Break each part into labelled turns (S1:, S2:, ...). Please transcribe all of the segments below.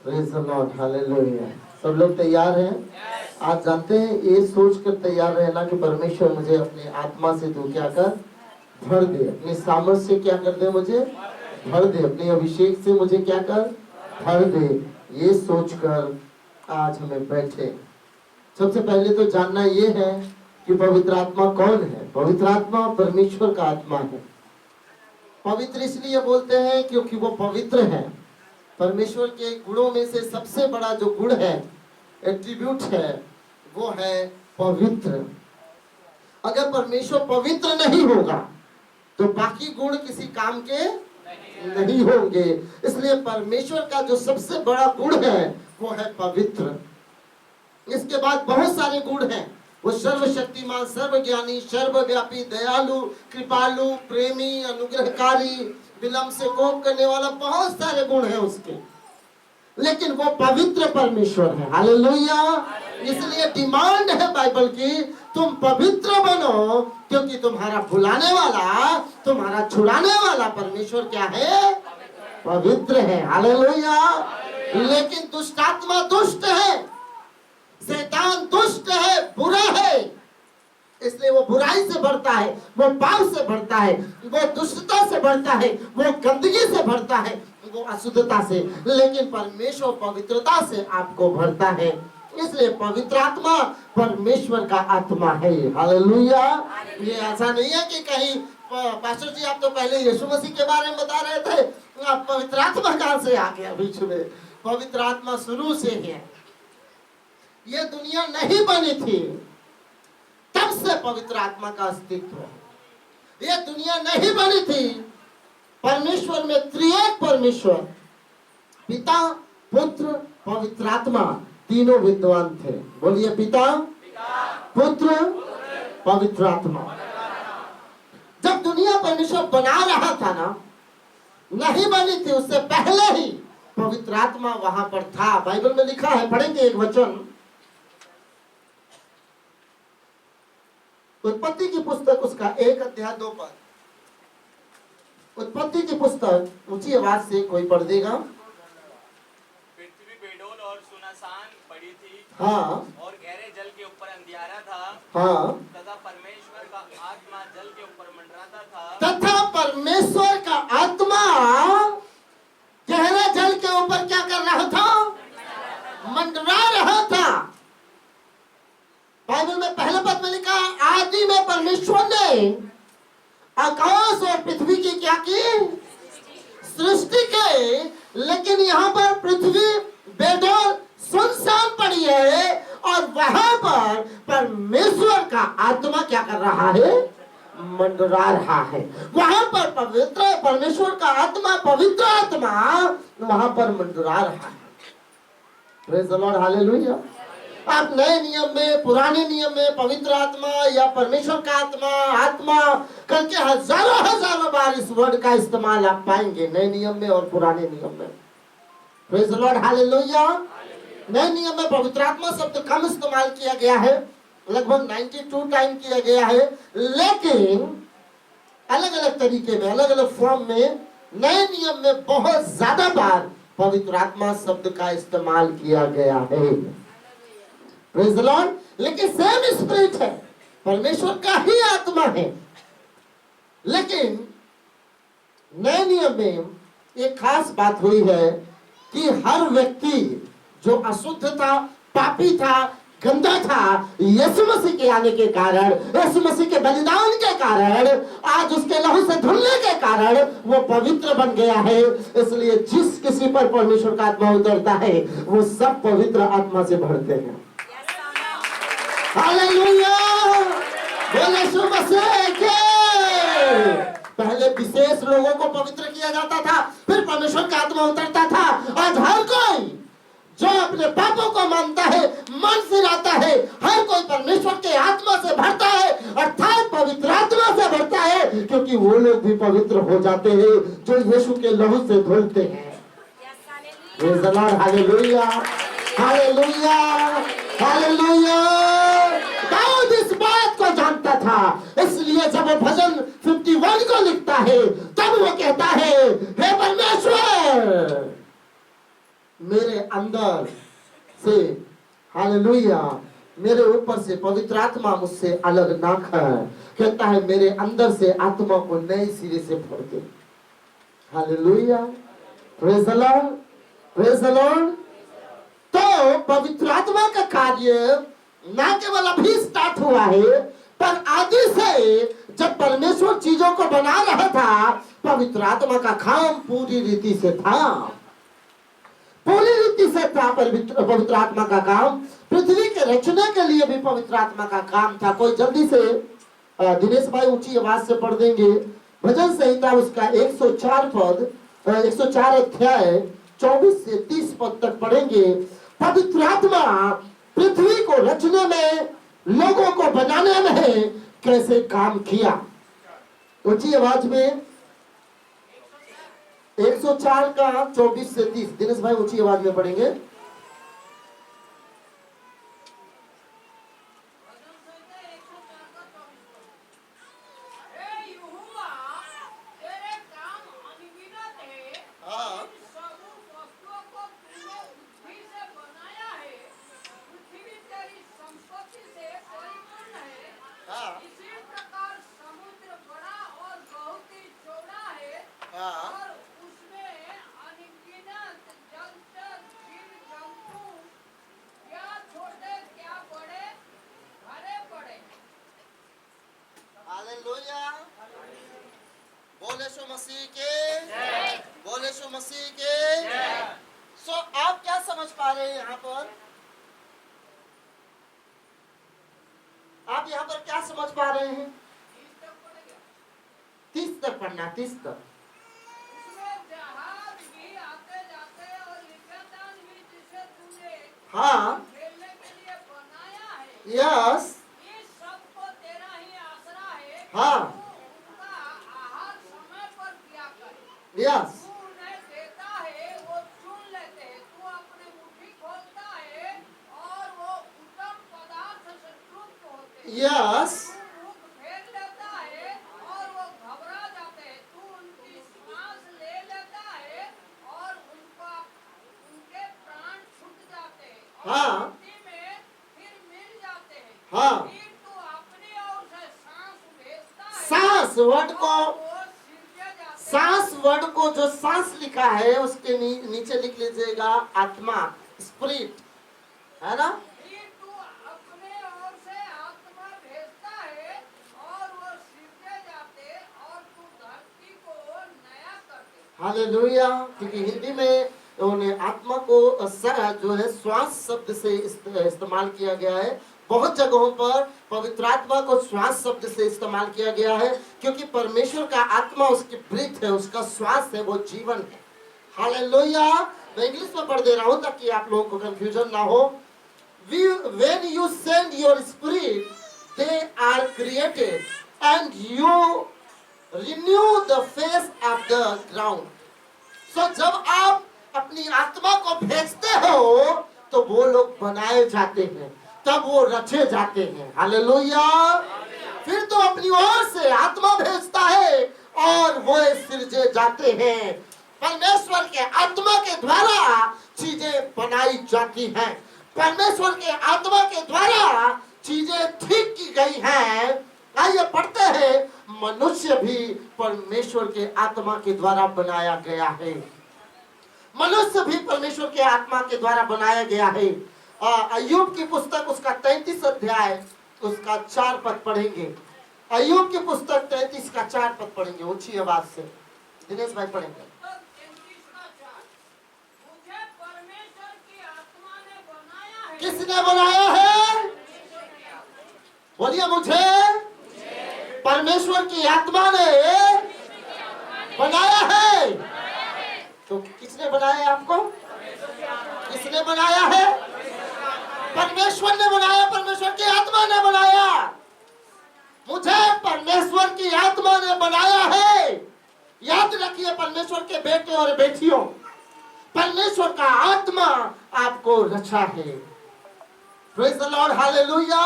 S1: Praise the Lord, hallelujah. सब लोग तैयार हैं? आज जानते हैं, ये सोच कर तैयार रहना कि परमेश्वर मुझे अपनी आत्मा से तू क्या कर, भर दे, अपनी सामर्थ से क्या कर दे, मुझे भर दे, अपने अभिषेक से मुझे क्या कर, भर दे। ये सोचकर आज हमें बैठे। सबसे पहले तो जानना ये है कि पवित्र आत्मा कौन है। पवित्र आत्मा परमेश्वर का आत्मा है। पवित्र इसलिए बोलते हैं क्योंकि वो पवित्र है। परमेश्वर के गुणों में से सबसे बड़ा जो गुण है, एट्रीब्यूट है, वो है पवित्र। अगर परमेश्वर पवित्र नहीं होगा तो बाकी गुण किसी काम के नहीं होंगे। इसलिए परमेश्वर का जो सबसे बड़ा गुण है वो है पवित्र। इसके बाद बहुत सारे गुण हैं। वो सर्वशक्तिमान, सर्वज्ञानी, सर्वव्यापी, दयालु, कृपालु, प्रेमी, अनुग्रहकारी, विलंब से कोप करने वाला, बहुत सारे गुण हैं उसके। लेकिन वो पवित्र परमेश्वर है। हालेलुया। इसलिए डिमांड है बाइबल की, तुम पवित्र बनो, क्योंकि तुम्हारा भुलाने वाला, तुम्हारा छुड़ाने वाला परमेश्वर क्या है? पवित्र है। हालेलुया। लेकिन दुष्ट आत्मा दुष्ट है, शैतान दुष्ट है, बुरा है। इसलिए वो बुराई से बढ़ता है, वो पाप से बढ़ता है, वो दुष्टता से बढ़ता है, वो गंदगी से बढ़ता है, वो अशुद्धता से। लेकिन परमेश्वर पवित्रता से आपको भरता है। इसलिए पवित्र आत्मा परमेश्वर का आत्मा है। हालेलुया। ये ऐसा नहीं है कि कहीं पास्टर जी आप तो पहले यीशु मसीह के बारे में बता रहे थे, आप पवित्र आत्मा कहां से आ गया बीच में? पवित्र आत्मा शुरू से है। ये दुनिया नहीं बनी थी तब से पवित्र आत्मा का अस्तित्व है। ये दुनिया नहीं बनी थी, परमेश्वर में त्रिएक परमेश्वर, पिता, पुत्र, पवित्र आत्मा, तीनों विद्वान थे। बोलिए पिता, पुत्र, पवित्र आत्मा। जब दुनिया परमेश्वर बना रहा था ना, नहीं बनी थी, उससे पहले ही पवित्र आत्मा वहां पर था। बाइबल में लिखा है, पढ़ेंगे एक वचन, उत्पत्ति की पुस्तक उसका 1 अध्याय 2 पद। उत्पत्ति की पुस्तक ऊंची आवाज से कोई पढ़ देगा।
S2: पृथ्वी बेडौल और सुनसान पड़ी थी।
S1: हाँ।
S2: और गहरे जल के ऊपर अंधियारा था।
S1: हाँ।
S2: तथा परमेश्वर का आत्मा जल के ऊपर मंडराता था।
S1: तथा परमेश्वर का आत्मा गहरे जल के ऊपर क्या कर रहा था? मंडरा रहा था। बाइबल में पहले पद में लिखा, आदि में परमेश्वर ने आकाश और पृथ्वी की क्या की? सृष्टि की। लेकिन यहाँ पर पृथ्वी बेडौल सुनसान पड़ी है और वहां पर परमेश्वर का आत्मा क्या कर रहा है? मंडरा रहा है। वहां पर पवित्र परमेश्वर का आत्मा, पवित्र आत्मा वहां पर मंडरा रहा है। Praise the Lord, hallelujah. आप नए नियम में, पुराने नियम में पवित्र आत्मा या परमेश्वर का आत्मा, आत्मा करके हजारों बार इस वर्ड का इस्तेमाल आप पाएंगे, नए नियम में और पुराने नियम में। Praise the Lord, hallelujah. नए नियम में पवित्र आत्मा शब्द कम इस्तेमाल किया गया है, लगभग 92 टाइम किया गया है। लेकिन अलग अलग तरीके में, अलग अलग फॉर्म में नए नियम में बहुत ज्यादा बार पवित्र आत्मा शब्द का इस्तेमाल किया गया है। Praise the Lord. लेकिन सेम स्पिरिट है, परमेश्वर का ही आत्मा है। लेकिन नए नियम में एक खास बात हुई है कि हर व्यक्ति जो अशुद्ध था, पापी था, गंदा था, यीशु मसीह के आने के कारण, यीशु मसीह के बलिदान के कारण, आज उसके लहू से धुलने के कारण वो पवित्र बन गया है। इसलिए जिस किसी पर परमेश्वर का आत्मा उतरता है वो सब पवित्र आत्मा से भरते हैं। हालेलुया। बोले यीशु मसीह के। पहले विशेष लोगों को पवित्र किया जाता था, फिर परमेश्वर का आत्मा उतरता था। आज हर कोई जो अपने पापों को मानता है, मन फिराता है, हर कोई परमेश्वर के आत्मा से भरता है, अर्थात पवित्र आत्मा से भरता है, क्योंकि वो लोग भी पवित्र हो जाते हैं जो यीशु के लहू से धुलते हैं। Praise the Lord, hallelujah, hallelujah, hallelujah. दाऊद इस बात को जानता था, इसलिए जब वो भजन 51 को लिखता है तब वो कहता है, हे परमेश्वर, मेरे अंदर से, हालेलुया, मेरे ऊपर से पवित्र आत्मा मुझसे अलग ना कर, कहता है मेरे अंदर से आत्मा को नए सिरे से भर दे। Hallelujah, praise the Lord, praise the Lord. तो पवित्र आत्मा का कार्य ना केवल अभी स्टार्ट हुआ है, पर आदि से जब परमेश्वर चीजों को बना रहा था, पवित्र आत्मा का काम पूरी रीति से था, पूरी रीति से था। पवित्र आत्मा का काम पृथ्वी के रचने के लिए भी पवित्र आत्मा का काम था। कोई जल्दी से दिनेश भाई ऊंची आवाज से पढ़ देंगे भजन संहिता उसका 104 पद, 104 अध्याय 24 से 30 पद तक पढ़ेंगे। पवित्र आत्मा पृथ्वी को रचने में, लोगों को बनाने में कैसे काम किया। ऊंची आवाज में 104 का 24 से 30, दिनेश भाई ऊंची आवाज में पढ़ेंगे। बोले सो मसीह के, बोले सो मसीह के। सो आप क्या समझ पा रहे हैं यहाँ पर? आप यहाँ पर क्या समझ पा रहे हैं? 30 तक पढ़ना, 30 तक। हाँ, यस, हाँ, यस, यस, हाँ, हाँ, सांस वर्ड को, सांस वर्ड को जो सांस लिखा है उसके नीचे लिख लीजिएगा आत्मा, स्पिरिट, है ना। हालेलुया, क्योंकि हिंदी में उन्हें आत्मा को जो है श्वास शब्द से इस्तेमाल किया गया है। बहुत जगहों पर पवित्र आत्मा को श्वास शब्द से इस्तेमाल किया गया है, क्योंकि परमेश्वर का आत्मा उसकी ब्रीथ है, उसका श्वास है, वो जीवन है। हालेलुया। मैं इंग्लिश में पढ़ दे रहा हूँ ताकि आप लोगों को कंफ्यूजन ना हो। When you send your spirit, they are created and you renew the face of the ground. So जब आप अपनी आत्मा को भेजते हो तो वो लोग बनाए जाते हैं, तब वो रचे जाते हैं। हालेलुया। फिर तो अपनी ओर से आत्मा भेजता है और वो सिरजे जाते हैं। परमेश्वर के आत्मा के द्वारा चीजें बनाई जाती हैं, परमेश्वर के आत्मा के द्वारा चीजें ठीक की गई हैं। आइए पढ़ते हैं, मनुष्य भी परमेश्वर के आत्मा के द्वारा बनाया गया है। मनुष्य भी परमेश्वर के आत्मा के द्वारा बनाया गया है। अय्यूब की पुस्तक उसका 33 अध्याय उसका 4 पद पढ़ेंगे। अय्यूब की पुस्तक 33 का 4 पद पढ़ेंगे ऊंची आवाज से। दिनेश भाई पढ़ेंगे। किसने बनाया है? बोलिए, मुझे परमेश्वर की आत्मा ने बनाया है। तो किसने बनाया है आपको? किसने बनाया है? परमेश्वर ने बनाया, परमेश्वर की आत्मा ने बनाया। मुझे परमेश्वर की आत्मा ने बनाया है। याद रखिए परमेश्वर के बेटे और बेटियों, परमेश्वर का आत्मा आपको रचा है। Praise the Lord, hallelujah.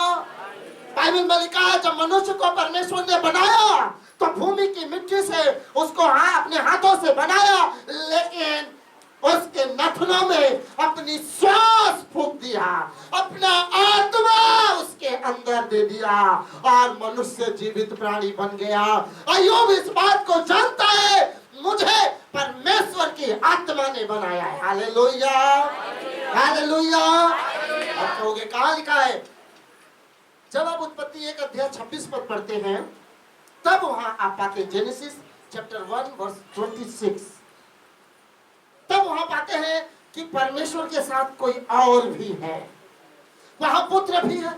S1: Bible में लिखा है जब मनुष्य को परमेश्वर ने बनाया तो भूमि की मिट्टी से उसको अपने हाथों से बनाया, लेकिन उसके नथुने फेफड़ों में अपनी श्वास फूंक दिया, अपना आत्मा उसके अंदर दे दिया और मनुष्य जीवित प्राणी बन गया। अय्यूब इस बात को जानता है, मुझे परमेश्वर की आत्मा ने बनाया है। Hallelujah, hallelujah. आप कहोगे कहां लिखा है? जब आप उत्पत्ति 1 अध्याय 26 पद पढ़ते हैं तब वहां आप पाते हैं, जेनेसिस चैप्टर 1 वर्स 26, तब वहां पाते हैं कि परमेश्वर के साथ कोई और भी है। वहां पुत्र भी है,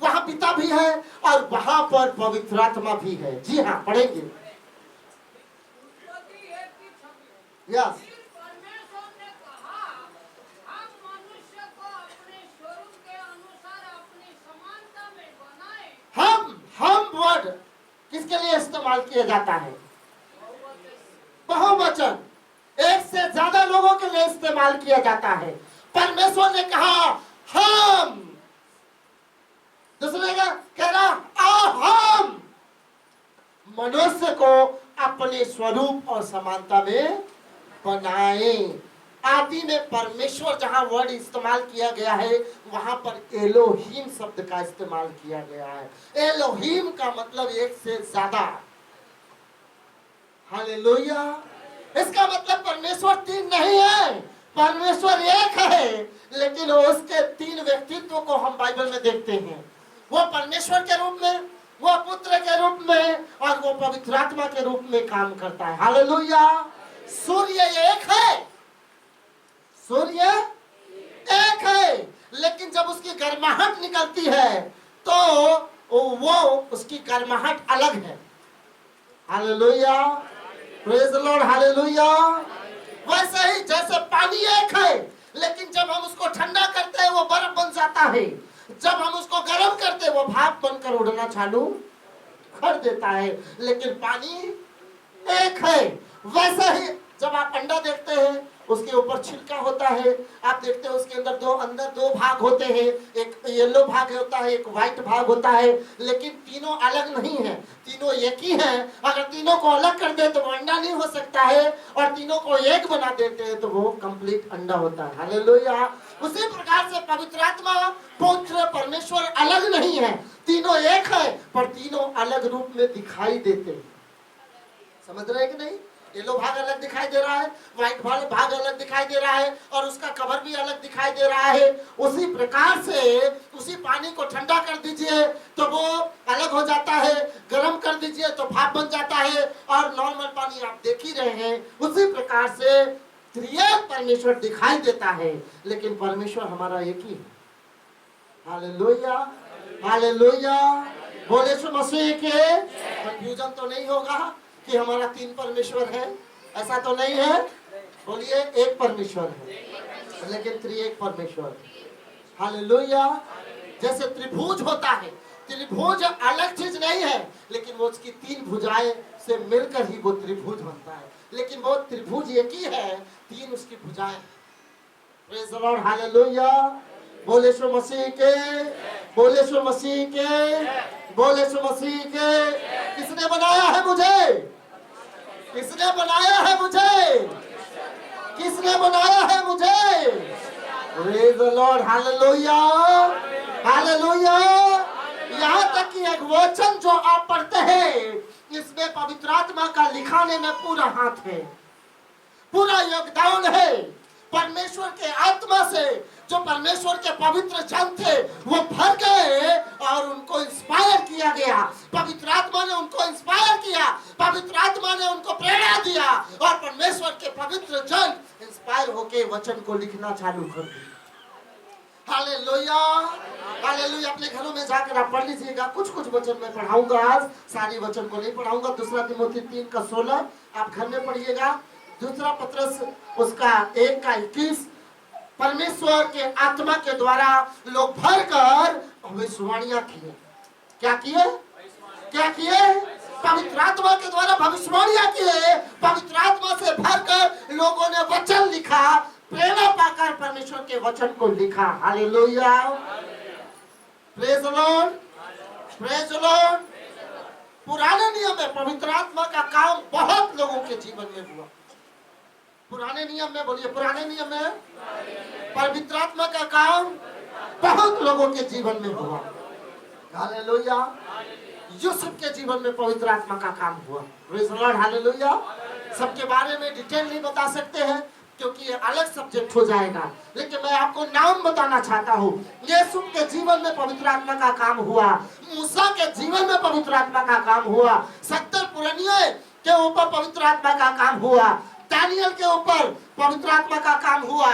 S1: वहां पिता भी है और वहां पर पवित्र आत्मा भी है। जी हाँ, पढ़ेंगे। यस,
S3: परमेश्वर ने कहा, हम मनुष्य को अपने स्वरूप के अनुसार अपनी समानता में बनाएं।
S1: हम वर्ड किसके लिए इस्तेमाल किया जाता है? बहुवचन, एक से ज्यादा लोगों के लिए इस्तेमाल किया जाता है। परमेश्वर ने कहा हम, दूसरे का कह रहा हम मनुष्य को अपने स्वरूप और समानता में बनाएं। आदि में परमेश्वर जहां वर्ड इस्तेमाल किया गया है वहां पर एलोहीम शब्द का इस्तेमाल किया गया है। एलोहीम का मतलब एक से ज्यादा। हालेलुया। इसका मतलब परमेश्वर तीन नहीं है, परमेश्वर एक है, लेकिन उसके तीन व्यक्तित्व को हम बाइबल में देखते हैं। वो परमेश्वर के रूप में, वो पुत्र के रूप में और वो पवित्र आत्मा के रूप में काम करता है। हालेलुया। सूर्य एक है, सूर्य एक है, लेकिन जब उसकी गर्माहट निकलती है तो वो उसकी गर्माहट अलग है। Hallelujah, praise the Lord, hallelujah. वैसे ही जैसे पानी एक है, लेकिन जब हम उसको ठंडा करते हैं वो बर्फ बन जाता है, जब हम उसको गर्म करते हैं वो भाप बनकर उड़ना चालू कर देता है, लेकिन पानी एक है। वैसे ही जब आप अंडा देखते हैं उसके ऊपर छिलका होता है, आप देखते हैं उसके अंदर दो भाग होते हैं, एक येलो भाग होता है, एक व्हाइट भाग होता है, लेकिन तीनों अलग नहीं है, तीनों एक ही हैं। अगर तीनों को अलग कर दे तो वो अंडा नहीं हो सकता है, और तीनों को एक बना देते हैं तो वो कंप्लीट अंडा होता है। हालेलुया। उसी प्रकार से पवित्र आत्मा, पुत्र, परमेश्वर अलग नहीं है, तीनों एक है, पर तीनों अलग रूप में दिखाई देते हैं। समझ रहे हैं कि नहीं? येलो भाग अलग दिखाई दे रहा है, व्हाइट भाग अलग दिखाई दे रहा है, और उसका कवर भी अलग दिखाई दे रहा है। उसी प्रकार से उसी पानी को ठंडा कर दीजिए तो वो अलग हो जाता है, गर्म कर दीजिए तो भाप बन जाता है, और नॉर्मल पानी आप देख ही रहे हैं। उसी प्रकार से त्रिएक परमेश्वर दिखाई देता है, लेकिन परमेश्वर हमारा एक ही है। Hallelujah, hallelujah. बोले यीशु मसीह के। कंफ्यूजन तो नहीं होगा कि हमारा तीन परमेश्वर है, ऐसा तो नहीं है। बोलिए एक परमेश्वर है, लेकिन त्रिएक परमेश्वर। हालेलुया। जैसे त्रिभुज होता है, त्रिभुज अलग चीज नहीं है, लेकिन वो उसकी तीन भुजाएं से मिलकर ही वो त्रिभुज बनता है, लेकिन वो त्रिभुज एक ही है, तीन उसकी भुजाएं। Praise the Lord, hallelujah. बोले यीशु मसीह के, बोले यीशु मसीह के, बोले यीशु मसीह के। किसने बनाया है मुझे? किसने बनाया है मुझे? किसने बनाया है मुझे? Praise the Lord, hallelujah, hallelujah. यहाँ तक कि एक वचन जो आप पढ़ते हैं, इसमें पवित्र आत्मा का लिखाने में पूरा हाथ है, पूरा योगदान है। परमेश्वर के आत्मा से जो परमेश्वर के पवित्र जन थे वो भर गए और उनको इंस्पायर किया गया। पवित्र आत्मा ने उनको इंस्पायर किया, पवित्र आत्मा ने उनको प्रेरणा दिया, और परमेश्वर के पवित्र जन इंस्पायर होके वचन को लिखना चालू कर दिया। Hallelujah, hallelujah. अपने घरों में जाकर आप पढ़ लीजिएगा, कुछ वचन मैं पढ़ाऊंगा आज, सारी वचन को नहीं पढ़ाऊंगा। दूसरा तिमोथी 3:16 आप घर में पढ़िएगा। दूसरा पत्रस उसका 1:21। परमेश्वर के आत्मा के द्वारा लोग भरकर भविष्यवाणियां किए। क्या किए? क्या किए? पवित्र आत्मा के द्वारा भविष्यवाणियां किए। पवित्र आत्मा से भरकर लोगों ने वचन लिखा, प्रेरणा पाकर परमेश्वर के वचन को लिखा। Hallelujah, praise the Lord, praise the Lord. पुराने नियम में पवित्र आत्मा का काम बहुत लोगों के जीवन में हुआ, पुराने नियम में, बोलिए पुराने नियम में पवित्र आत्मा का काम बहुत लोगों के जीवन में हुआ। हालेलुया। यूसुफ के जीवन में पवित्र आत्मा का काम हुआ। Praise the Lord, hallelujah. सबके बारे में डिटेल नहीं बता सकते हैं क्योंकि ये अलग सब्जेक्ट हो जाएगा, लेकिन मैं आपको नाम बताना चाहता हूँ। यूसुफ के जीवन में पवित्र आत्मा का काम हुआ, मूसा के जीवन में पवित्र आत्मा का काम हुआ, 70 पुरनियों के ऊपर पवित्र आत्मा का काम हुआ, दानियल के ऊपर पवित्र आत्मा का काम हुआ,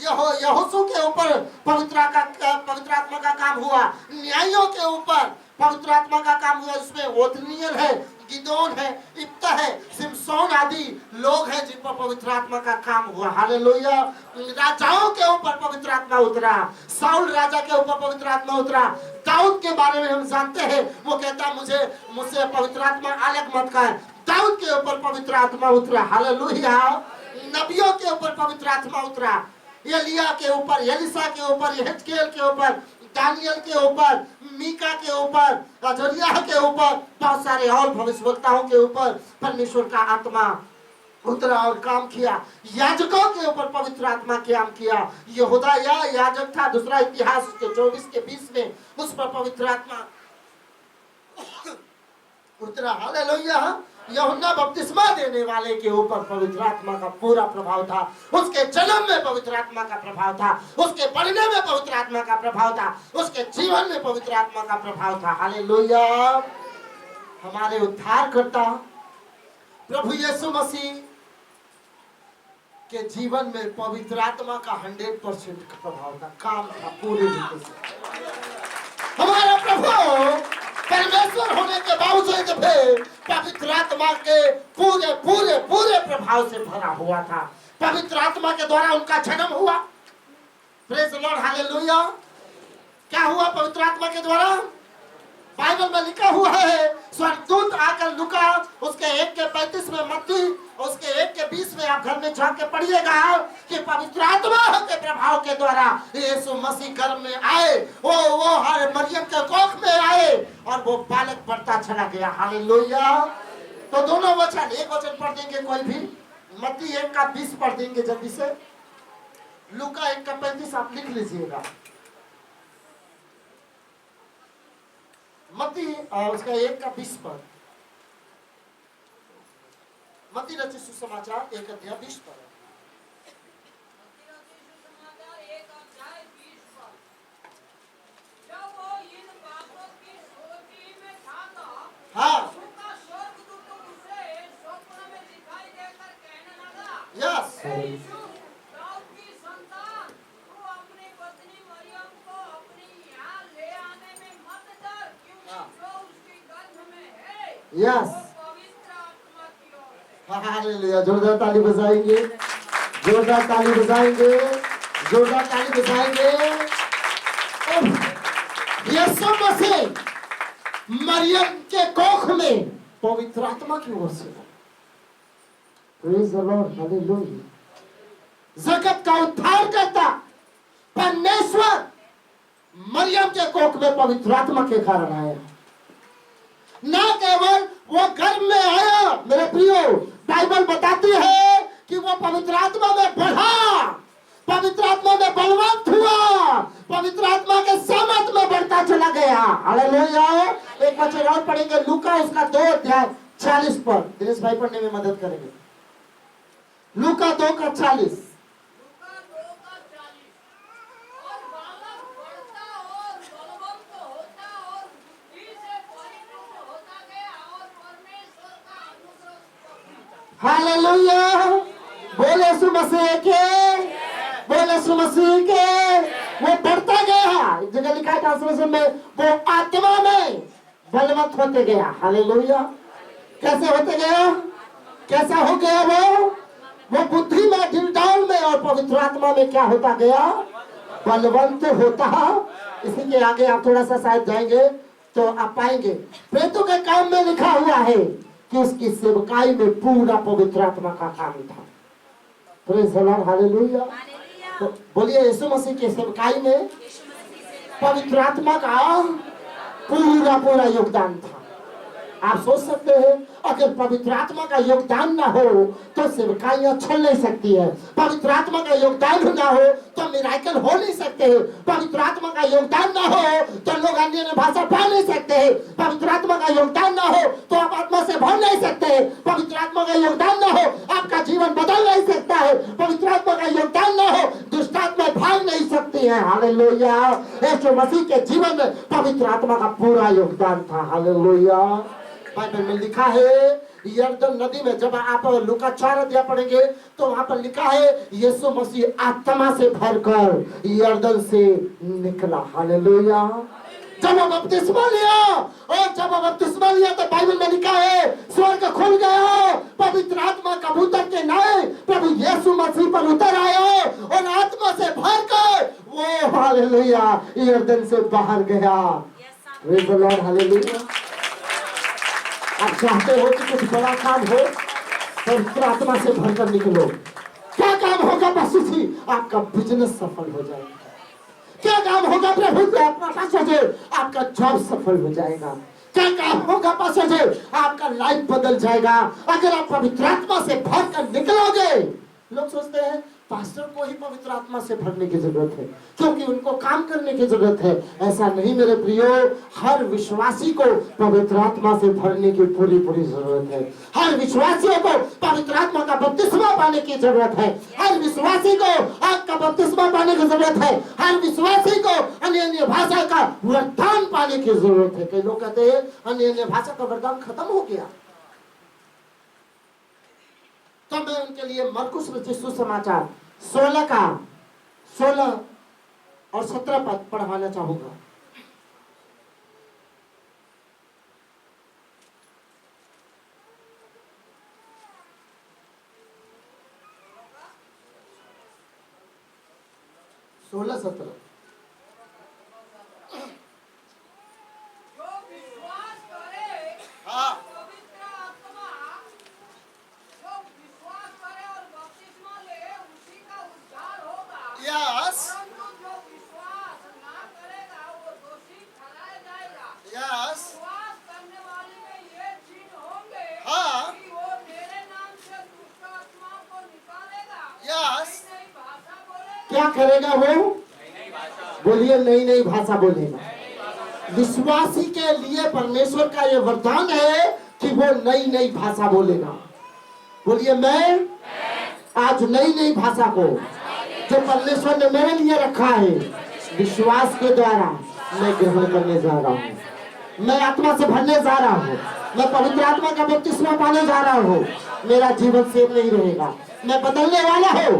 S1: यहोशू के ऊपर पवित्र आत्मा का काम हुआ, न्यायियों के ऊपर पवित्र आत्मा का काम हुआ। इसमें ओथनिएल है, गिदोन है, इप्ता है, सिमसोन आदि लोग हैं जिन पर पवित्र आत्मा का काम हुआ। हालेलुया। राजाओं के ऊपर पवित्र आत्मा उतरा, साउल राजा के ऊपर पवित्र आत्मा उतरा। दाऊद के बारे में हम जानते हैं, वो कहता मुझसे पवित्र आत्मा अलग मत कर। दाऊद के ऊपर पवित्र आत्मा उतरा। हालेलुया। नबियों के ऊपर पवित्र आत्मा उतरा, एलिया के ऊपर, एलिसा के ऊपर, यहेजकेल के ऊपर, दानियल के ऊपर, मीका के ऊपर, अजरिया के ऊपर, बहुत सारे और भविष्यवक्ताओं के ऊपर परमेश्वर का आत्मा उतरा और काम किया। याजकों के ऊपर पवित्र आत्मा काम किया। यहूदा याजक था, दूसरा इतिहास उसके 24 के 20 में उस पर पवित्र आत्मा उतरा। हालेलुया। यूहन्ना बपतिस्मा देने वाले के ऊपर पवित्र आत्मा का पूरा प्रभाव था। उसके जन्म में पवित्र आत्मा का प्रभाव था, उसके पढ़ने में पवित्र आत्मा का प्रभाव था, उसके जीवन में पवित्र आत्मा का प्रभाव था। हालेलुया। हमारे उद्धारकर्ता प्रभु यीशु मसीह के जीवन में पवित्र आत्मा का 100% प्रभाव था, काम था पूरे रीति से। हमारा प्रभु परमेश्वर होने के बावजूद भी पवित्र आत्मा के पूरे पूरे पूरे प्रभाव से भरा हुआ था। पवित्र आत्मा के द्वारा उनका जन्म हुआ। Praise the Lord, hallelujah. क्या हुआ पवित्र आत्मा के द्वारा? बाइबल में लिखा हुआ है, स्वर्गदूत आकर लुका उसके 1 के 35 में, मत्ती उसके 1 के 20 में, आप घर में झांक के पढ़िएगा कि पवित्र आत्मा के प्रभाव के द्वारा यीशु मसीह गर्भ में आए, वो हर मरियम के कोख में आए और वो बालक बढ़ता चला गया। हालेलुया। तो दोनों वचन, एक वचन पढ़ देंगे कोई भी, मत्ती 1 का 20 पढ़ देंगे जल्दी से, लुका 1 का 35 आप लिख लीजिएगा। मत्ती उसका 1 का 20 पर, मत्ती रचित सुसमाचार 1 अध्याय 20 पर।
S3: जब वो इन बातों की सोची में था तो
S1: हाँ,
S3: उसका स्वर्गदूत उसे स्वप्न में दिखाई देकर कहने लगा,
S1: यस,
S3: हे यूसुफ, दाऊद की संतान, तू अपनी पत्नी मरियम को अपने यहाँ ले आने में मत डर, क्योंकि जो उसके गर्भ में है
S1: यस,
S3: वो पवित्र आत्मा की ओर है।
S1: हालेलुया। जोरदार ताली बजाएंगे, जोरदार ताली बजाएंगे, जोरदार ताली बजाएंगे। यीशु मसीह मरियम के कोख में पवित्र आत्मा की ओर से, प्रेज़ द लॉर्ड, हालेलुया। जगत का उद्धार करता परमेश्वर मरियम के कोख में पवित्र आत्मा के कारण आया। न केवल वो गर्भ में आया, मेरे प्रियो, बाइबल बताती है कि वो पवित्र आत्मा में बढ़ा, पवित्र आत्मा में बलवंत हुआ, पवित्र आत्मा के सामर्थ में बढ़ता चला गया। हालेलुया। एक वचन और पढ़ेंगे, लूका उसका 2 अध्याय 40 पर, दिनेश भाई पढ़ने में मदद करेंगे। लूका 2 का 40।
S3: लूका 2 का 40। और बालक बढ़ता और बलवन्त होता और बुद्धि से परिपूर्ण होता गया और परमेश्वर का अनुग्रह
S1: हालेलुया। बोले यीशु मसीह के, बोले यीशु मसीह के, वो बढ़ता गया। एक जगह लिखा है ट्रांसलेशन में, वो आत्मा में बलवंत होते गया। हालेलुया। कैसे होते गया? कैसा हो गया वो बुद्धि में, दिलडाल में और पवित्र आत्मा में क्या होता गया? बलवंत होता। इसी के आगे आप थोड़ा सा शायद जाएंगे तो आप पाएंगे प्रेतों के काम में लिखा हुआ है कि उसकी सेवकाई में पूरा पवित्र आत्मा का काम था। Praise the Lord, hallelujah. तो बोलिए यीशु मसीह के सेवकाई में पवित्र आत्मा का पूरा पूरा योगदान था। आप सोच सकते हैं अगर पवित्र आत्मा का योगदान ना हो तो सेवकाइयां चल नहीं सकती है। पवित्र आत्मा का योगदान ना हो तो मिराकल हो नहीं सकते हैं। पवित्र आत्मा का योगदान ना हो तो लोग अन्य भाषा पढ़ नहीं सकते हैं। पवित्र आत्मा का योगदान ना हो तो आप आत्मा से भर नहीं सकते हैं। पवित्र आत्मा का योगदान ना हो आपका जीवन बदल नहीं सकता है। पवित्र आत्मा का योगदान ना हो दुष्ट आत्मा भाग नहीं सकती है। हालेलुया। यीशु मसीह के जीवन में पवित्र आत्मा का पूरा योगदान था। हालेलुया। बाइबल में लिखा है यरदन नदी में, जब आप लूका 4 अध्याय पढ़ेंगे तो वहां पर लिखा है यीशु मसीह आत्मा से भरकर यरदन से निकला। हालेलुया। जब वो बपतिस्मा लिया और जब वो बपतिस्मा लिया तो बाइबल में लिखा है स्वर्ग खुल गया, पवित्र आत्मा कबूतर के नाए प्रभु यीशु मसीह पर उतर आया और आत्मा से भरकर वो हालेलुया यरदन से बाहर गया। Praise the Lord. हालेलुया। आप चाहते हो कि कुछ बड़ा काम हो, पवित्र आत्मा से भरकर निकलो। क्या काम होगा पास्टर जी? आपका बिजनेस सफल हो जाएगा। क्या काम होगा प्रभु के पास्टर जी? आपका जॉब सफल हो जाएगा। क्या काम होगा पास्टर जी? आपका लाइफ बदल जाएगा अगर आप पवित्र आत्मा से भरकर निकलोगे। लोग सोचते हैं पास्टर को ही पवित्र आत्मा से भरने की जरूरत है क्योंकि उनको काम करने की जरूरत है। ऐसा नहीं मेरे प्रियो, हर विश्वासी को पवित्र आत्मा से भरने की पूरी जरूरत है। हर विश्वासियों को पवित्र आत्मा का बपतिस्मा पाने की जरूरत है। हर विश्वासी को आग का बपतिस्मा पाने की जरूरत है। हर विश्वासी को अन्य भाषा का वरदान पाने की जरूरत है। कई लोग कहते हैं अन्य भाषा का वरदान खत्म हो गया, तो मैं उनके लिए मरकुस रचित सुसमाचार 16 का 16 और 17 पद पढ़वाना चाहूंगा। सोलह 17
S3: जो विश्वास करे
S1: हाँ।
S3: पवित्र आत्मा जो विश्वास करे और बपतिस्मा ले उसी का उद्धार होगा।
S1: यस
S3: परंतु जो विश्वास ना करेगा वो दोषी ठहराया जाएगा।
S1: यस
S3: विश्वास करने वाले में ये चिन्ह होंगे
S1: हाँ।
S3: कि वो मेरे नाम से दुष्ट आत्माओं को निकालेगा।
S1: यस
S3: नई नई भाषा बोलेगा।
S1: क्या करेगा वो? बोलिए नई नई भाषा बोलेगा। विश्वासी के लिए परमेश्वर का ये वरदान है कि वो नई नई भाषा बोलेगा। बोलिए मैं आज नई नई भाषा को जो परमेश्वर ने मेरे लिए रखा है विश्वास के द्वारा मैं ग्रहण करने जा रहा हूँ। मैं आत्मा से भरने जा रहा हूँ। मैं पवित्र आत्मा का बपतिस्मा पाने जा रहा हूँ। मेरा जीवन सेव नहीं रहेगा, मैं बदलने वाला हूँ।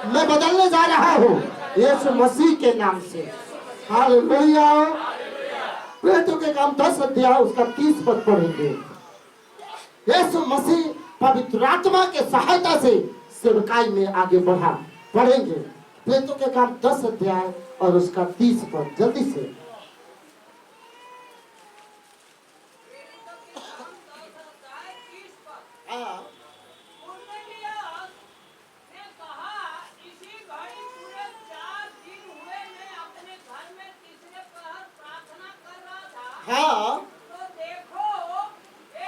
S1: मैं बदलने जा रहा हूँ यीशु मसीह के नाम से। हालेलुया। प्रेरितों के काम 10 अध्याय उसका 30 पद पढ़ेंगे। यीशु मसीह पवित्र आत्मा के सहायता से सेवकाई में आगे बढ़ा। पढ़ेंगे प्रेरितों के काम 10 अध्याय और उसका 30 पद जल्दी से।
S3: कुरनेलियस ने कहा, इसी घड़ी पूरे 4 दिन हुए मैं अपने घर में तीसरे पहर प्रार्थना कर रहा था।
S1: हाँ
S3: तो देखो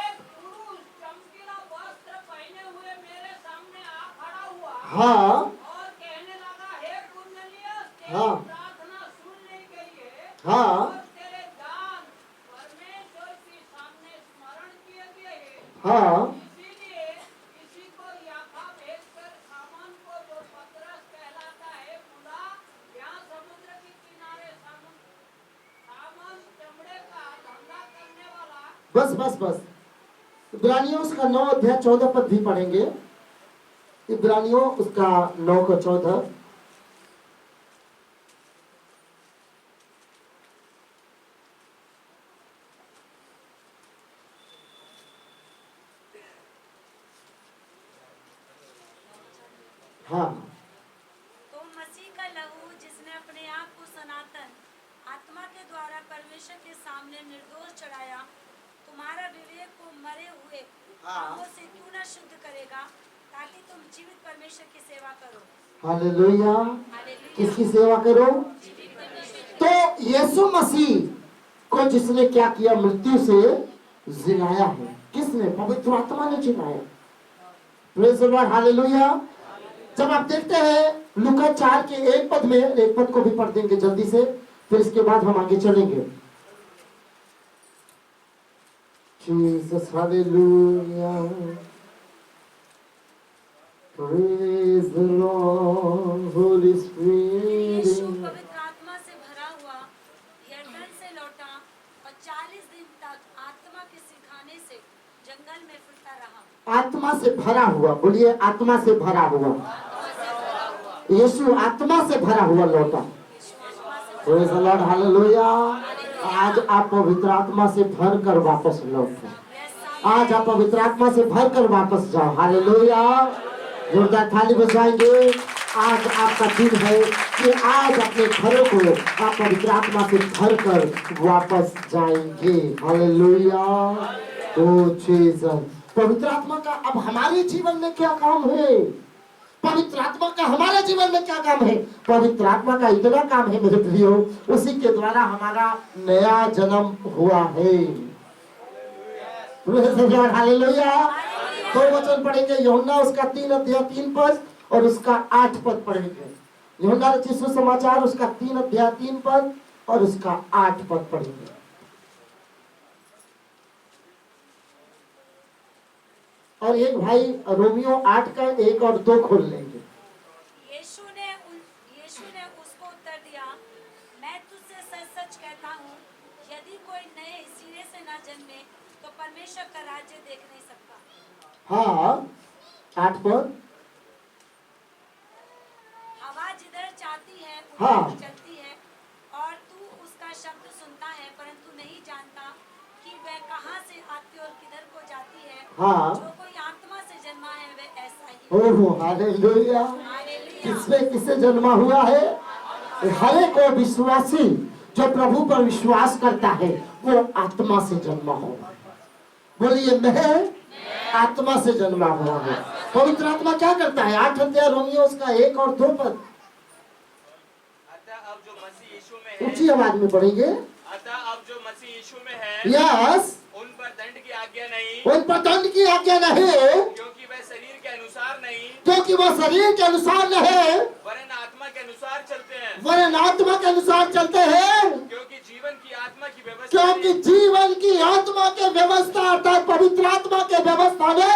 S3: एक पुरुष चमकीला वस्त्र पहने हुए मेरे सामने आ खड़ा हुआ
S1: हाँ
S3: और कहने लगा, हे कुरनेलियस, तेरी
S1: हाँ।
S3: प्रार्थना सुन ली गई है
S1: हाँ
S3: और तेरे दान परमेश्वर के सामने स्मरण किए गए हैं।
S1: हाँ
S3: इसीलिए किसी को याफा भेजकर सामान को जो पतरस कहलाता है बुला, यहाँ समुद्र के किनारे सामान चमड़े का धंधा करने वाला।
S1: बस बस बस। इब्रानियों उसका 9 अध्याय 14 पद भी पढ़ेंगे। इब्रानियों उसका 9 का 14। हाँ
S4: तो मसीह का लहू जिसने अपने आप को सनातन आत्मा के द्वारा परमेश्वर के सामने निर्दोष चढ़ाया, तुम्हारा विवेक को मरे हुए पापों से क्यों न शुद्ध करेगा, ताकि तुम जीवित परमेश्वर की सेवा करो।
S1: हालेलुया।
S4: हालेलुया।
S1: किसकी सेवा करो?
S4: जीवित परमेश्वर की।
S1: तो यीशु मसीह को जिसने क्या किया, मृत्यु से जिलाया है। किसने? पवित्र आत्मा ने जिलाया। Praise the Lord, hallelujah. जब आप देखते हैं लूका 4 के 1 पद में, एक पद को भी पढ़ देंगे जल्दी से, फिर इसके बाद हम आगे चलेंगे। Jesus, hallelujah, praise the Lord, holy
S4: यीशु
S1: स्पिरिट।
S4: पवित्र आत्मा से भरा हुआ यरदन से लौटा और 40 दिन तक आत्मा के सिखाने से जंगल में फिरता रहा।
S1: आत्मा से भरा हुआ, बोलिए आत्मा से भरा हुआ। यीशु आत्मा से भरा हुआ लौटा। Praise the Lord, hallelujah. आज आप पवित्र आत्मा से भर कर वापस लौटे। आज आप पवित्र आत्मा से भर कर वापस जाओ। हालेलुया। जोरदार थाली बजाएंगे। आज आपका दिन है कि आज अपने घरों को आप पवित्र आत्मा से भर कर वापस जाएंगे। हालेलुया। ओ जीसस। पवित्र आत्मा का अब हमारे जीवन में क्या काम है? पवित्र आत्मा का हमारे जीवन में क्या काम है? पवित्र आत्मा का इतना काम है मेरे प्रियो, उसी के द्वारा हमारा नया जन्म हुआ है। हालेलुया। 2 वचन पढ़ेंगे, यूहन्ना उसका 3 अध्याय 3 पद और उसका 8 पद पढ़ेंगे। यूहन्ना रचित सुसमाचार उसका 3 अध्याय 3 पद और उसका 8 पद पढ़ेंगे। और एक भाई रोमियो 8 का 1 और 2 खोल लेंगे।
S4: यीशु ने उसको उत्तर दिया, मैं तुझसे सच सच कहता हूँ, यदि कोई नए सिरे से न जन्मे तो परमेश्वर का राज्य देख नहीं सकता।
S1: हाँ, 8 पद।
S4: हवा जिधर चाहती है
S1: हाँ।
S4: उधर चलती है और तू उसका शब्द सुनता है परंतु नहीं जानता कि वह कहाँ से आती और किधर को जाती है।
S1: हाँ।
S4: जो कोई आत्मा से जन्मा है वह ऐसा ही है।
S1: ओहो, हालेलुया।
S4: हालेलुया।
S1: किससे जन्मा हुआ है? हर एक वो विश्वासी जो प्रभु पर विश्वास करता है वो आत्मा से जन्मा हुआ। बोलिए मैं आत्मा से जन्मा हुआ हूँ। पवित्र आत्मा क्या करता है? 8 अध्याय रोमियो उसका 1 और 2 पद।
S2: अतः अब जो मसीह यीशु में है,
S1: ऊंची आवाज में पढ़ेंगे।
S2: अतः अब जो मसीह यीशु में है,
S1: यस।
S2: उन पर दंड की आज्ञा नहीं,
S1: उन पर दंड की आज्ञा नहीं,
S2: क्योंकि वह शरीर के अनुसार नहीं,
S1: क्योंकि वो शरीर के अनुसार नहीं
S2: वरन आत्मा के अनुसार चलते हैं।
S1: वरन आत्मा के अनुसार चलते हैं।
S2: क्योंकि जीवन की आत्मा की व्यवस्था
S1: क्योंकि जीवन की आत्मा के व्यवस्था अर्थात पवित्र आत्मा के व्यवस्था ने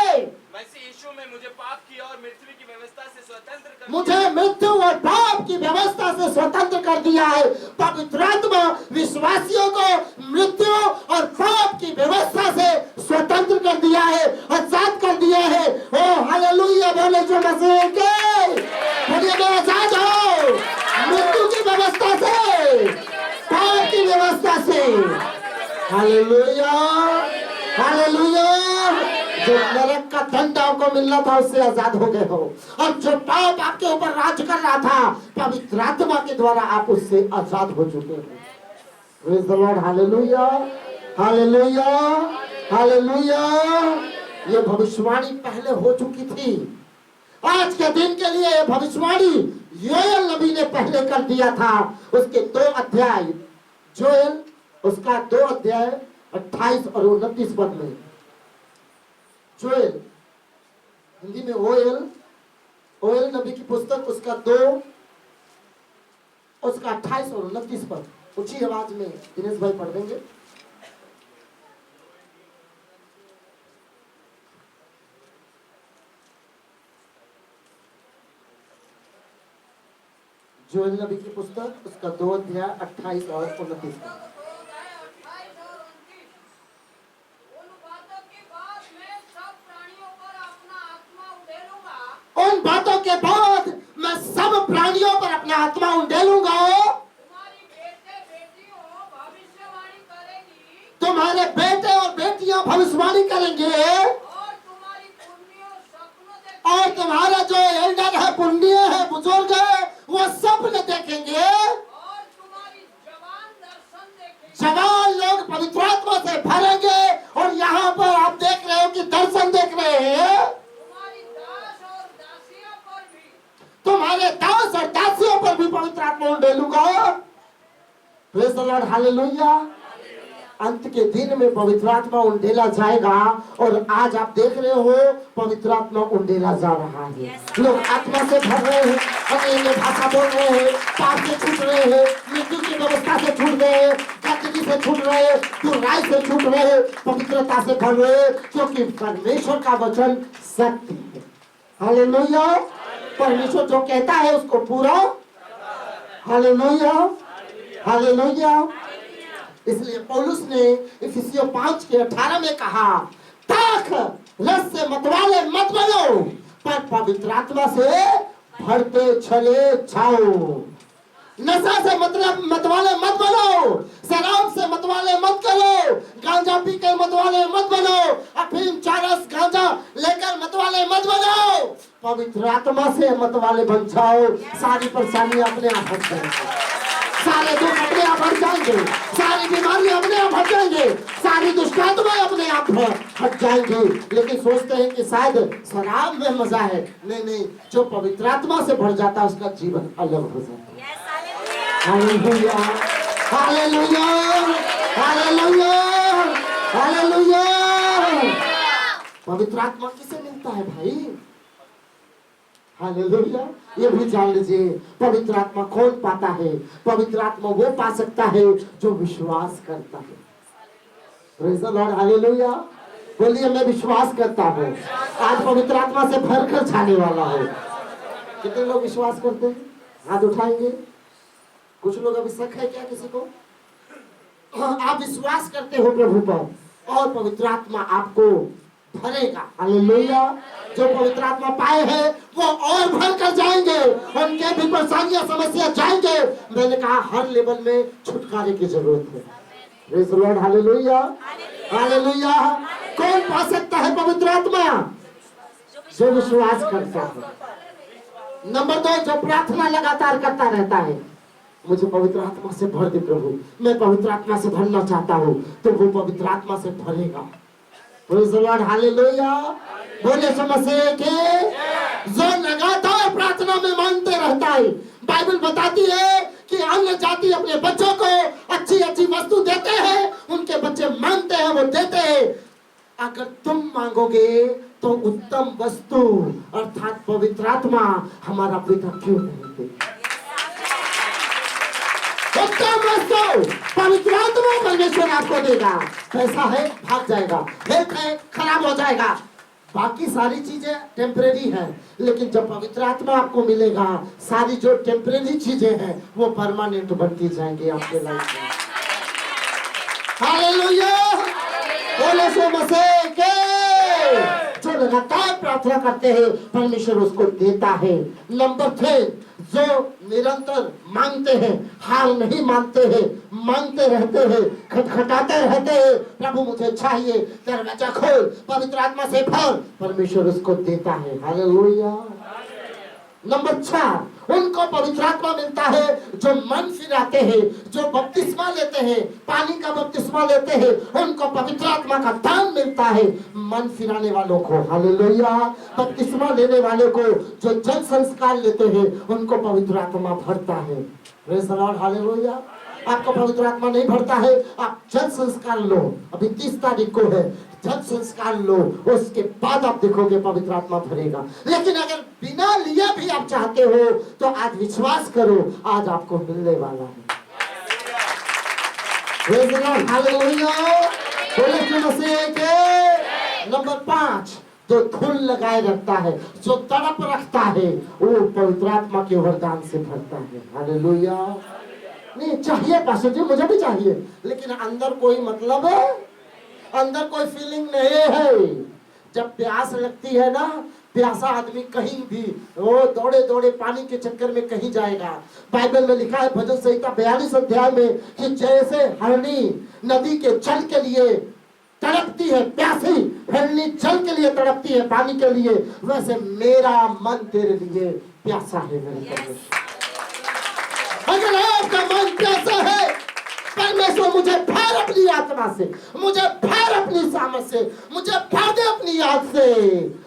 S2: मसीह यीशु में मुझे पाप की और मृत्यु की व्यवस्था से स्वतंत्र कर
S1: मुझे मृत्यु और पाप की व्यवस्था से स्वतंत्र कर दिया है। पवित्र आत्मा विश्वासियों को मृत्यु और पाप की व्यवस्था से स्वतंत्र कर दिया है, आजाद कर दिया है। ओ हालेलुया। बोले जो मसीह के, बोलिए मैं आजाद हूँ मृत्यु की व्यवस्था से, पाप की व्यवस्था से। Hallelujah, hallelujah. जो नरक का दंड आपको मिलना था उससे आजाद हो गए हो, और जो पाप आपके ऊपर राज कर रहा था पवित्र आत्मा के द्वारा आप उससे आजाद हो चुके हो। Praise the Lord, hallelujah, hallelujah, hallelujah. ये भविष्यवाणी पहले हो चुकी थी। आज के दिन के लिए ये भविष्यवाणी योएल नबी ने पहले कर दिया था। उसके 2 अध्याय, जोएल उसका 2 अध्याय 28 और 29 पद में। जोएल हिंदी में ओएल नबी की पुस्तक उसका 2 उसका 28 और 29 पद ऊंची आवाज में दिनेश भाई पढ़ देंगे। जोएल नबी की पुस्तक उसका 2 अध्याय 28 और 29 पद। उन बातों के बाद मैं सब प्राणियों पर अपना आत्मा उंडेलूंगा। तुम्हारे बेटे और बेटियां भविष्यवाणी करेंगे, और तुम्हारा जो एल्डर है, पुण्य है, बुजुर्ग है, वो सपने देखेंगे। जवान लोग पवित्र आत्मा से भरेंगे, और यहाँ पर आप देख रहे हो कि दर्शन देख रहे हैं। तुम्हारे दास और दासियों पर भी पवित्र आत्मा उंडेलूंगा। Praise the Lord, hallelujah. अंत के दिन में पवित्र आत्मा उंडेला जाएगा। और आज आप देख रहे हो पवित्र आत्मा उंडेला जा रहा है। लोग आत्मा से भर रहे हैं, अन्य भाषा बोल रहे हैं, पाप से छूट रहे हैं, मृत्यु की व्यवस्था से छूट रहे हैं, गंदगी से छूट रहे हैं, बुराई से छूट रहे हैं, पवित्रता से भर रहे हैं, क्योंकि परमेश्वर का वचन सत्य है। हालेलुया। परमेश्वर जो कहता है उसको पूरा। Hallelujah, hallelujah. इसलिए पौलुस ने इफिसियों 5:18 में कहा, ताक रस से मतवाले मत बनो, पर पवित्र आत्मा से भरते चले जाओ। नशा से मतलब मतवाले मत बनो, शराब से मतवाले मत करो, गांजा पी कर मतवाले मत बनो, अफीम चरस गांजा लेकर मतवाले मत बनो। पवित्र आत्मा से मतवाले बन जाओ। सारी परेशानी अपने आप हट जाएंगे, सारे दुख अपने आप हट जाएंगे, सारी बीमारियां अपने आप हट जाएंगे, सारी दुष्टात्माएं अपने आप हट जाएंगे। लेकिन सोचते हैं कि शायद शराब में मजा है। नहीं, जो पवित्र आत्मा से भर जाता है उसका जीवन अलग हो जाता है। Hallelujah, hallelujah, hallelujah, hallelujah. पवित्र आत्मा किसे मिलता है भाई? हालेलुया। ये भी जान लीजिए, पवित्र आत्मा कौन पाता है? पवित्र आत्मा वो पा सकता है जो विश्वास करता है। Praise the Lord, hallelujah. बोलिए मैं विश्वास करता हूँ। आज पवित्र आत्मा से भरकर जाने वाला है। कितने लोग विश्वास करते हैं? हाथ उठाएंगे। कुछ लोग अभी शक है क्या किसी को? आप विश्वास करते हो प्रभु पर और पवित्र आत्मा आपको भरेगा। हालेलुया। जो पवित्र आत्मा पाए हैं वो और भर कर जाएंगे, उनके भी परेशानियां समस्या जाएंगे। मैंने कहा हर लेवल में छुटकारे की जरूरत है। Praise the Lord, hallelujah, hallelujah. कौन पा सकता है पवित्र आत्मा? जो विश्वास करता है। नंबर 2, जो प्रार्थना लगातार करता रहता है, मुझे पवित्र आत्मा से भर दे प्रभु, मैं पवित्र आत्मा से भरना चाहता हूँ, तो वो पवित्र आत्मा से भरेगा। Praise the Lord, hallelujah. बोले समझे के जो लगातार प्रार्थना में मांगते रहता है। बाइबल बताती है कि अन्य जाति अपने बच्चों को अच्छी अच्छी वस्तु देते हैं, उनके बच्चे मांगते हैं, वो देते हैं। अगर तुम मांगोगे तो उत्तम वस्तु अर्थात पवित्र आत्मा हमारा पिता क्यों नहीं देगा? उत्तम वस्तु पवित्र आत्मा परमेश्वर आपको देगा। पैसा है भाग जाएगा, हेल्थ है खराब हो जाएगा, बाकी सारी चीजें टेम्परेरी है। लेकिन जब पवित्र आत्मा आपको मिलेगा, सारी जो टेम्परेरी चीजें हैं वो परमानेंट बनती जाएंगी आपके लाइफ में। हालेलुया। बोले सो मसीह के। जो लगातार प्रार्थना करते हैं परमेश्वर उसको देता है। नंबर 3, जो निरंतर मांगते हैं, हार नहीं मानते हैं, मांगते रहते हैं, खटखटाते रहते हैं, प्रभु मुझे चाहिए, दरवाजा खोल, पवित्र आत्मा से भर, परमेश्वर उसको देता है। हालेलुया। नंबर 4, उनको पवित्र आत्मा मिलता है जो मन फिराते हैं, जो बपतिस्मा लेते हैं, पानी का बपतिस्मा लेते हैं, उनको पवित्र आत्मा का दान मिलता है। मन फिराने वालों को, हालेलुया, बपतिस्मा लेने वाले को, जो जल संस्कार लेते हैं, उनको पवित्र आत्मा भरता है। Praise the Lord, hallelujah. आपको पवित्र आत्मा नहीं भरता है, आप जल संस्कार लो। अभी 30 तारीख को है, जल संस्कार लो, उसके बाद आप देखोगे पवित्र आत्मा भरेगा। लेकिन अगर बिना लिए भी आप चाहते हो तो आज विश्वास करो, आज आपको मिलने वाला है। Praise the Lord, hallelujah. बोले कि मसीह के। नंबर 5, जो धुन लगाए रखता है, जो तड़प रखता है, वो पवित्र आत्मा के वरदान से भरता है। हालेलुया। नहीं चाहिए पास्टर जी, मुझे भी चाहिए, लेकिन अंदर कोई मतलब है, अंदर कोई फीलिंग नहीं है। जब प्यास लगती है ना, प्यासा आदमी कहीं भी वो दौड़े दौड़े पानी के चक्कर में कहीं जाएगा। बाइबल में लिखा है भजन संहिता 42 अध्याय में कि जैसे हरणी नदी के जल के लिए तड़पती है, प्यासी हरणी जल के लिए तड़पती है, पानी के लिए, वैसे मेरा मन तेरे लिए प्यासा है मेरे परमेश्वर। अगर आपका मन प्यासा है, परमेश्वर मुझे भर अपनी आत्मा से, मुझे भर अपनी सामर्थ से, मुझे भर दे अपनी याद से।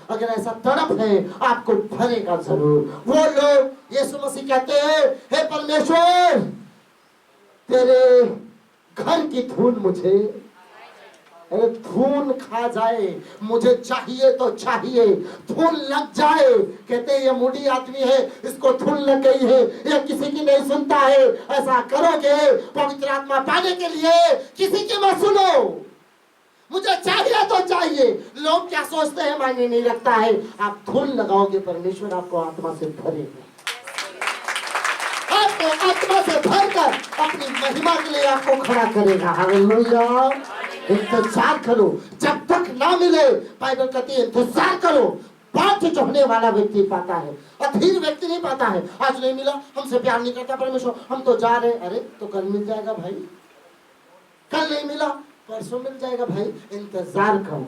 S1: अगर ऐसा तड़प है, आपको भरेगा जरूर। वो लोग यीशु मसीह कहते हैं, हे परमेश्वर, तेरे घर की धूल मुझे, अरे धूल खा जाए, मुझे चाहिए तो चाहिए, धूल लग जाए। कहते ये मूडी आदमी है, इसको धूल लग गई है, ये किसी की नहीं सुनता है। ऐसा करोगे पवित्र आत्मा पाने के लिए किसी की मत सुनो, मुझे चाहिए तो चाहिए। लोग क्या सोचते हैं मायने नहीं रखता है। आप धूल लगाओगे, परमेश्वर आपको आत्मा से भरेगा, आपको आत्मा से भरकर अपनी महिमा के लिए आपको खड़ा करेगा। हालेलुया। इंतजार करो जब तक ना मिले। बाइबल कहती है इंतजार करो। बात जोड़ने वाला व्यक्ति पाता है, अधीर व्यक्ति नहीं पाता है। आज नहीं मिला, हमसे प्यार नहीं करता परमेश्वर, हम तो जा रहे। अरे तो कल मिल जाएगा भाई, कल नहीं मिला परसों मिल जाएगा भाई। इंतजार करो,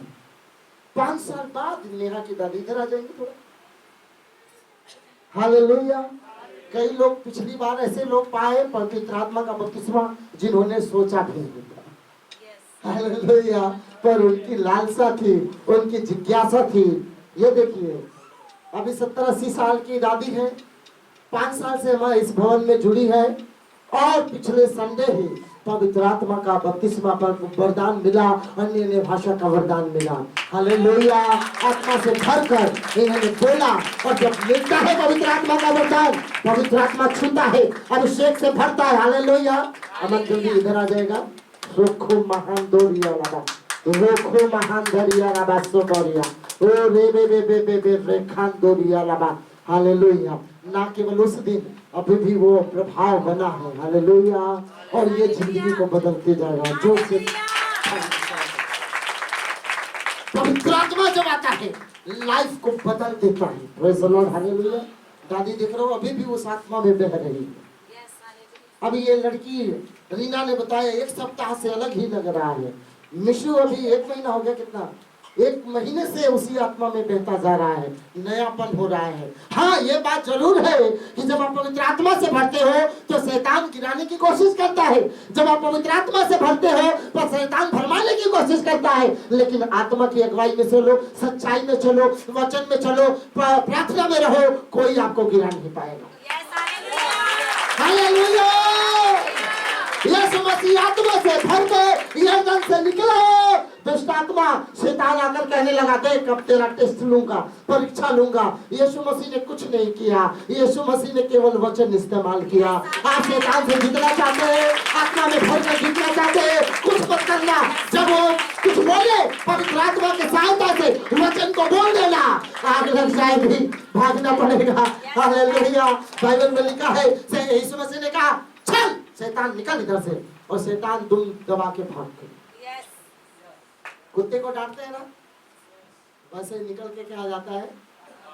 S1: 5 साल बाद नेहा की दादी इधर आ जाएंगी थोड़ा। हालेलुया। कई लोग पिछली बार ऐसे लोग पाए पवित्र आत्मा का बपतिस्मा जिन्होंने सोचा भी नहीं था। हालेलुया। पर उनकी लालसा थी, उनकी जिज्ञासा थी। ये देखिए अभी 70-80 साल की दादी है, 5 साल से हमारे इस भवन में जुड़ी है और पिछले संडे ही पवित्र आत्मा का बपतिस्मा पर वरदान मिला, अन्य भाषा का वरदान मिला। हालेलुया। आत्मा से भरकर इन्होंने बोला, और जब मिलता है पवित्र आत्मा का वरदान, पवित्र आत्मा छूता है, अभिषेक से भरता है। हालेलुया। अमन जल्दी इधर आ जाएगा। रोखो महान दोरिया लगा, रोखो महान दरिया लगा सोरिया, ओ रे बे बे बे बे बे रे खान दोरिया लगा। हालेलुया। ना केवल उस दिन, अभी भी वो प्रभाव बना है। हालेलुया। और ये जिंदगी को बदलते जाएगा। जो से पवित्र आत्मा जब आता है लाइफ को बदल देता है। Praise the Lord. हालेलुया। दादी देख रहे हो अभी भी उस आत्मा में बह रही है। अभी ये लड़की रीना ने बताया 1 सप्ताह से अलग ही लग रहा है। मिशु अभी 1 महीना हो गया, कितना 1 महीने से उसी आत्मा में बहता जा रहा है, नयापन हो रहा है। हाँ ये बात जरूर है कि जब आप पवित्र आत्मा से भरते हो तो शैतान गिराने की कोशिश करता है। जब आप पवित्र आत्मा से भरते हो तो शैतान भरमाने की कोशिश करता है। लेकिन आत्मा की अगुवाई में चलो, सच्चाई में चलो, वचन में चलो, प्रार्थना में रहो, कोई आपको गिरा नहीं पाएगा। हालेलुया। यीशु मसीह आत्मा से भर के यरदन से निकलो। दुष्ट आत्मा शैतान आकर कहने लगा, देख अब तेरा टेस्ट लूंगा, परीक्षा लूंगा। यीशु मसीह ने कुछ नहीं किया, यीशु मसीह ने केवल वचन इस्तेमाल किया। आप शैतान से जीतना चाहते हैं, आत्मा में भर के जीतना चाहते हैं, कुछ मत करना। जब वो कुछ बोले पवित्र आत्मा की सहायता से वचन को बोल देना, आग लग जाएगी, भागना पड़ेगा। हालेलुया। बाइबल में लिखा है यीशु मसीह ने कहा चल शैतान निकल इधर से, और शैतान दुम दबा के भाग गया। कुत्ते को डांटते हैं ना, वैसे निकल के क्या जाता है।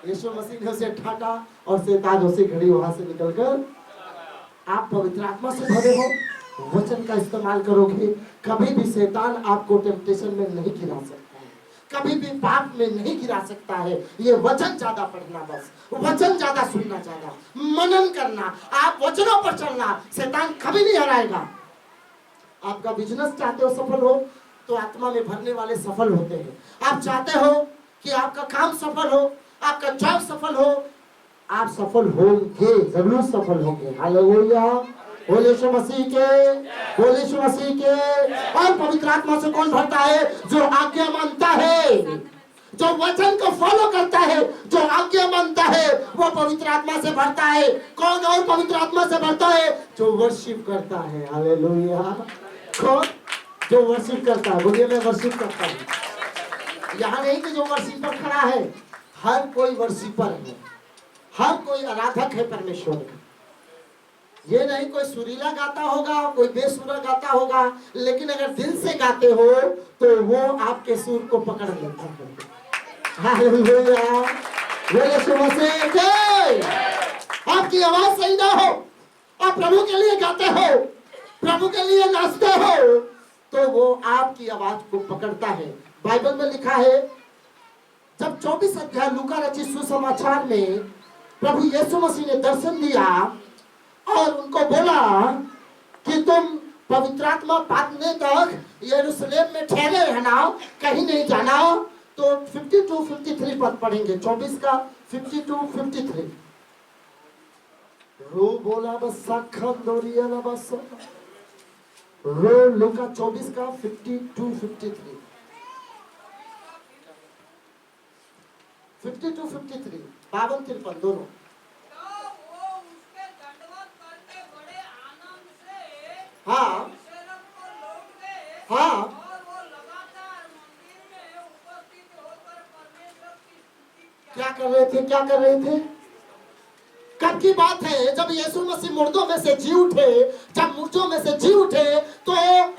S1: यीशु मसीह ने उसे ठाटा और शैतान उसी घड़ी वहां से निकलकर। आप पवित्र आत्मा से भरे हो, वचन का इस्तेमाल करोगे, कभी भी शैतान आपको टेम्पटेशन में नहीं गिरा सकता है, कभी भी पाप में नहीं गिरा सकता है। ये वचन ज्यादा पढ़ना, बस वचन ज्यादा सुनना, ज्यादा मनन करना, आप वचनों पर चलना, शैतान कभी नहीं हराएगा। आपका बिजनेस चाहते हो सफल हो तो आत्मा में भरने वाले सफल होते हैं। आप चाहते हो कि आपका काम सफल हो, आपका जॉब सफल हो, आप सफल होंगे, जरूर सफल होंगे। हालेलुया। बोले यीशु मसीह के, बोले यीशु मसीह के। और पवित्र आत्मा से कौन भरता है? जो आज्ञा मानता है, जो वचन को फॉलो करता है, जो आज्ञा मानता है, वो पवित्र आत्मा से भरता है। कौन और पवित्र आत्मा से भरता है? जो वर्शिप करता है। हालेलुया। कौन? जो वर्शिप करता है। बोलिए मैं वर्शिप करता हूँ। यहाँ नहीं कि जो वर्शिपर खड़ा है, हर कोई वर्शिपर है, हर कोई आराधक है परमेश्वर का। ये नहीं कोई सुरीला गाता होगा, कोई बेसुरा गाता होगा, लेकिन अगर दिल से गाते हो तो वो आपके सुर को पकड़ लेता है। हालेलुया। बोले यीशु मसीह के। आपकी आवाज सही ना हो, आप प्रभु के लिए गाते हो, प्रभु के लिए नाचते हो, तो वो आपकी आवाज को पकड़ता है। बाइबल में लिखा है, जब 24 अध्याय लूका रचित सुसमाचार में प्रभु यीशु मसीह ने दर्शन दिया और उनको बोला कि तुम पवित्र आत्मा पाने तक यरूशलेम में ठहरे रहना, कहीं नहीं जाना। तो 52-53 पद पढ़ेंगे, 24 का 52-53। रो बोला बस खंदोरिया ना बस लूका 24 का 52-53 52-53 52-53 दोनों।
S3: तब वो उसके दंडवत करके बड़े आनंद से
S1: हाँ
S3: यरूशलेम को लौट गए
S1: हाँ
S3: और वो लगातार मंदिर में उपस्थित होकर परमेश्वर की स्तुति किया।
S1: क्या कर रहे थे, क्या कर रहे थे? कब की बात है? जब यीशु मसीह मुर्दों में से जी उठे, जब मुर्दों में से जी उठे तो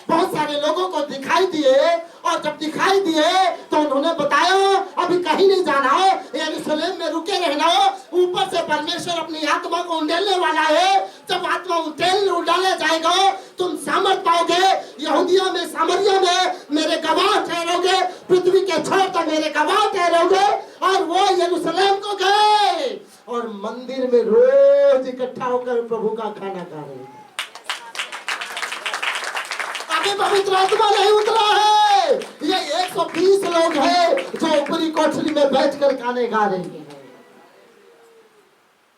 S1: बहुत सारे लोगों को दिखाई दिए, और जब दिखाई दिए तो उन्होंने बताया अभी कहीं नहीं जाना है, यरूशलेम में रुके रहना, ऊपर से परमेश्वर अपनी आत्मा को उंडेलने वाला है। जब आत्मा उंडाले जाएगा तुम सामर्थ पाओगे, यहूदिया में सामरिया में मेरे गवाह ठहरोगे, पृथ्वी के छोर तक मेरे गवाह ठहरोगे। और वो यरूशलेम को गए और मंदिर में रोज इकट्ठा होकर प्रभु का खाना खा रहे थे। अभी पवित्र आत्मा नहीं उतरा है, ये 120 लोग हैं जो ऊपरी कोठरी में बैठकर गाने गा रहे हैं।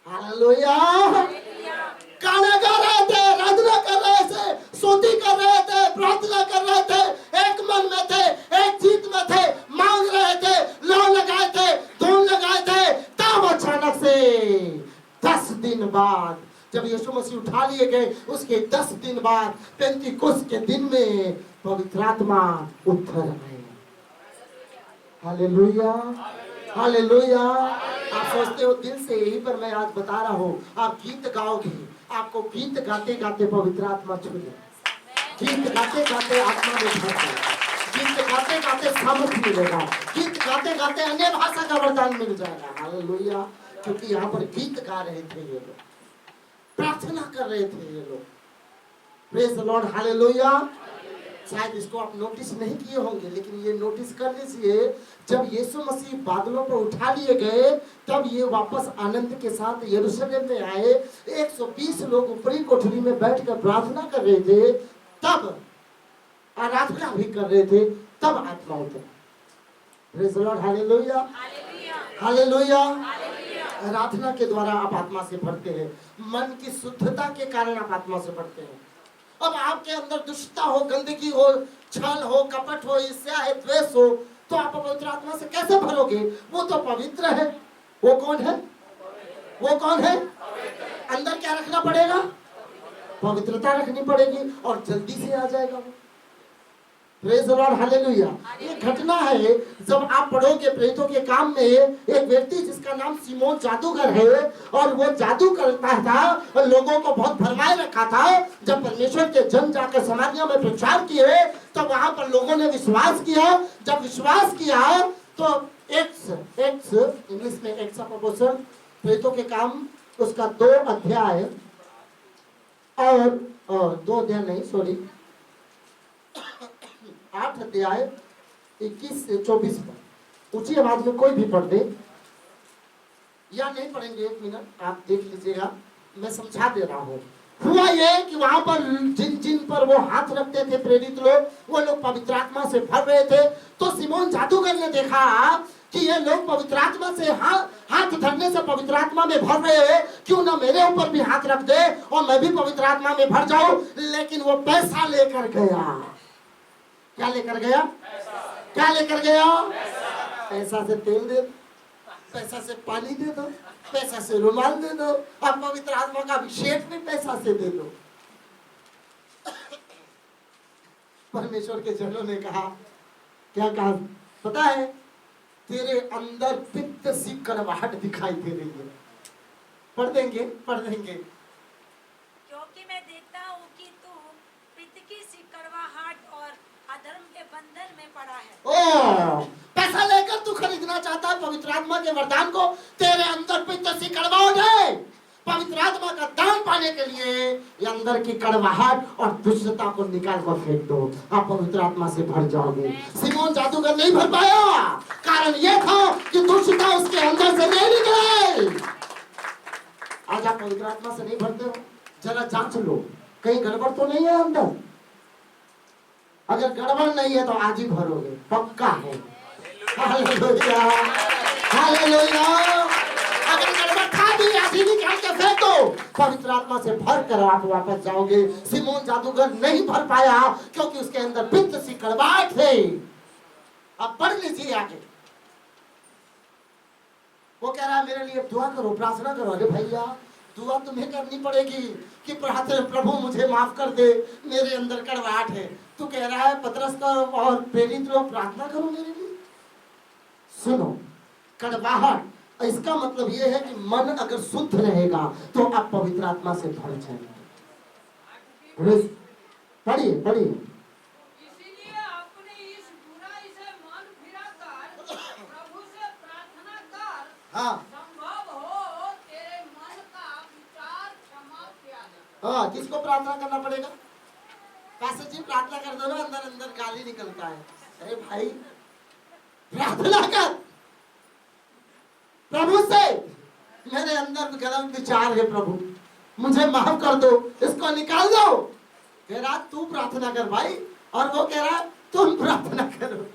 S1: हालेलुया, गाना गा रहे थे, आराधना कर रहे थे, स्तुति कर रहे थे, प्रार्थना कर रहे थे, एक मन में थे, एक जीत में थे, मांग रहे थे, लो लगाए थे, धूम लगाए थे। तब अचानक से 10 दिन बाद जब यीशु मसीह उठा लिए गए, उसके 10 दिन बाद पेंतीकोस्त के दिन में पवित्र आत्मा उतर आए। Hallelujah, hallelujah. आप सोचते हो दिल से, यही पर मैं आज बता रहा हूँ, आप गीत गाओगे, आपको गीत गाते गाते पवित्र आत्मा छूले, गीत गाते गाते आत्मा में भर जाएगा, गीत गाते गाते सामर्थ मिलेगा, गीत गाते गाते अन्य भाषा का वरदान मिल जाएगा। हालेलुया, क्योंकि यहाँ पर गीत गा रहे थे ये लोग, प्रार्थना कर रहे थे ये लोग। Praise the Lord, hallelujah. शायद इसको आप नोटिस नहीं किए होंगे, लेकिन ये नोटिस कर लीजिए, जब यीशु मसीह बादलों पर उठा लिए गए तब ये वापस आनंद के साथ यरूशलेम में आए। 120 लोग ऊपरी कोठरी में बैठकर प्रार्थना कर रहे थे, तब आराधना भी कर रहे थे, तब आत्मा उतरा। Praise the Lord, hallelujah, hallelujah. आराधना के द्वारा आप आत्मा से भरते हैं, मन की शुद्धता के कारण आप आत्मा से भरते हैं। अब आपके अंदर दुष्टता हो, गंदगी हो, छल हो, कपट हो, ईर्ष्या है, द्वेष हो, तो आप पवित्र आत्मा से कैसे भरोगे? वो तो पवित्र है। वो कौन है? वो कौन है? अंदर क्या रखना पड़ेगा? पवित्रता रखनी पड़ेगी और जल्दी से आ जाएगा वो। Praise the Lord, hallelujah. ये घटना है, जब आप पढ़ोगे प्रेरितों के काम में, एक व्यक्ति जिसका नाम सिमोन जादूगर है, और वो जादू करता था और लोगों को बहुत भरमाए रखा था। जब परमेश्वर के जन जाकर समारिया में प्रचार किए तो वहां पर लोगों ने विश्वास किया। जब विश्वास किया तो एक्ट्स इंग्लिश में एक्ट्स ऑफ अपोस्टल, प्रेरितों के काम उसका 2 अध्याय और 2 अध्याय नहीं, सॉरी 8 अध्याय 21 से 24 पर ऊंची आवाज में कोई भी पढ़ दे, या नहीं पढ़ेंगे, 1 मिनट आप देख लीजिएगा, मैं समझा दे रहा हूँ। हुआ ये कि वहां पर जिन पर वो हाथ रखते थे प्रेरित लोग, वो लोग पवित्र आत्मा से भर रहे थे। तो सिमोन जादूगर ने देखा कि ये लोग पवित्र आत्मा से हाथ धरने से पवित्र आत्मा में भर रहे हैं, क्यों ना मेरे ऊपर भी हाथ रख दे और मैं भी पवित्र आत्मा में भर जाऊं। लेकिन वो पैसा लेकर गया। क्या लेकर गया? क्या लेकर गया? पैसा से तेल दे दो, पैसा से पानी दे दो, पैसा से रुमाल दे दो, और पवित्र आत्मा का अभिषेक भी पैसा से दे दो। परमेश्वर के जनों ने कहा, क्या कहा पता है? तेरे अंदर पित्त सी कड़वाहट दिखाई दे रही है। पढ़ देंगे, पढ़ देंगे।
S4: क्योंकि मैं देखता हूँ कि तू पित्त की सी कड़वाहट और अधर्म के बंधन में पड़ा है।
S1: ओ, पैसा लेकर तू खरीदना चाहता है पवित्र आत्मा के वरदान को? तेरे अंदर पित्त सी कड़वाहट है। पवित्र आत्मा का दान पाने के लिए ये अंदर की कड़वाहट और दुष्टता को निकाल कर फेंक दो, आप पवित्र आत्मा से भर जाओगे। सिमोन जादूगर नहीं भर पाया, कारण ये था कि दुष्टता उसके अंदर से नहीं निकले। आज आप पवित्र आत्मा से नहीं भरते हो, जरा जांच लो कहीं गड़बड़ तो नहीं है अंदर। अगर गड़बड़ नहीं है तो आज ही भरोगे, पक्का है। Hallelujah, hallelujah. अगर गड़बड़ था भी ऐसी निकाल के फेंक दो, पवित्र आत्मा से भर कर आप वापस जाओगे। सिमोन जादूगर नहीं भर पाया क्योंकि उसके अंदर पित्त सी कड़वाहट थे। अब पढ़ लीजिए आगे, वो कह रहा है मेरे लिए दुआ करो, प्रार्थना करो। अरे भैया दुआ तुम्हें करनी पड़ेगी कि प्रभु मुझे माफ कर दे, मेरे अंदर कड़वाहट है। तू कह रहा है पतरस का और प्रेरित लोग प्रार्थना करो मेरे लिए। सुनो, कड़वाहट इसका मतलब यह है कि मन अगर शुद्ध रहेगा तो आप पवित्र आत्मा से भर जाएंगे। पढ़िए पढ़िए।
S3: इसीलिए अपनी इस बुराई से मन फिराकर प्रभु से प्रार्थना कर,
S1: हाँ
S3: संभव हो तेरे मन का विचार क्षमा किया जाए।
S1: हाँ, किसको प्रार्थना करना पड़ेगा? पास्टर जी प्रार्थना कर दो ना, अंदर अंदर गाली निकलता है। अरे भाई प्रार्थना कर प्रभु से, मेरे अंदर गलत विचार है प्रभु, मुझे माफ कर दो, इसको निकाल दो। कह रहा तू प्रार्थना कर भाई, और वो कह रहा तुम प्रार्थना करो।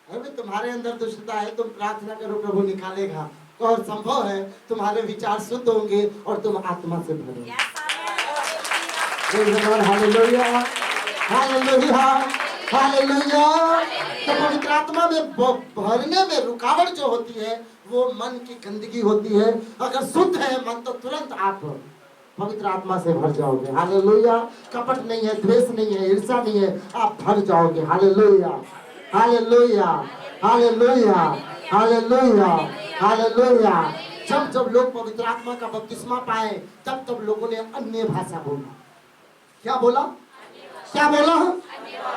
S1: अरे तुम्हारे अंदर दुष्टता है, तुम प्रार्थना करो, प्रभु निकालेगा। और संभव है तुम्हारे विचार शुद्ध होंगे और तुम आत्मा से भरोगे। Hallelujah hallelujah hallelujah. तो पवित्र आत्मा में भरने में रुकावट जो होती है वो मन की गंदगी होती है। अगर शुद्ध है मन तो तुरंत आप पवित्र आत्मा से भर जाओगे। हालेलुया। कपट नहीं है, द्वेष नहीं है, ईर्ष्या नहीं है, आप भर जाओगे। Hallelujah hallelujah hallelujah hallelujah hallelujah. जब जब लोग पवित्र आत्मा का बपतिस्मा पाए तब तब लोगों ने अन्य भाषा बोला। क्या बोला? क्या बोला?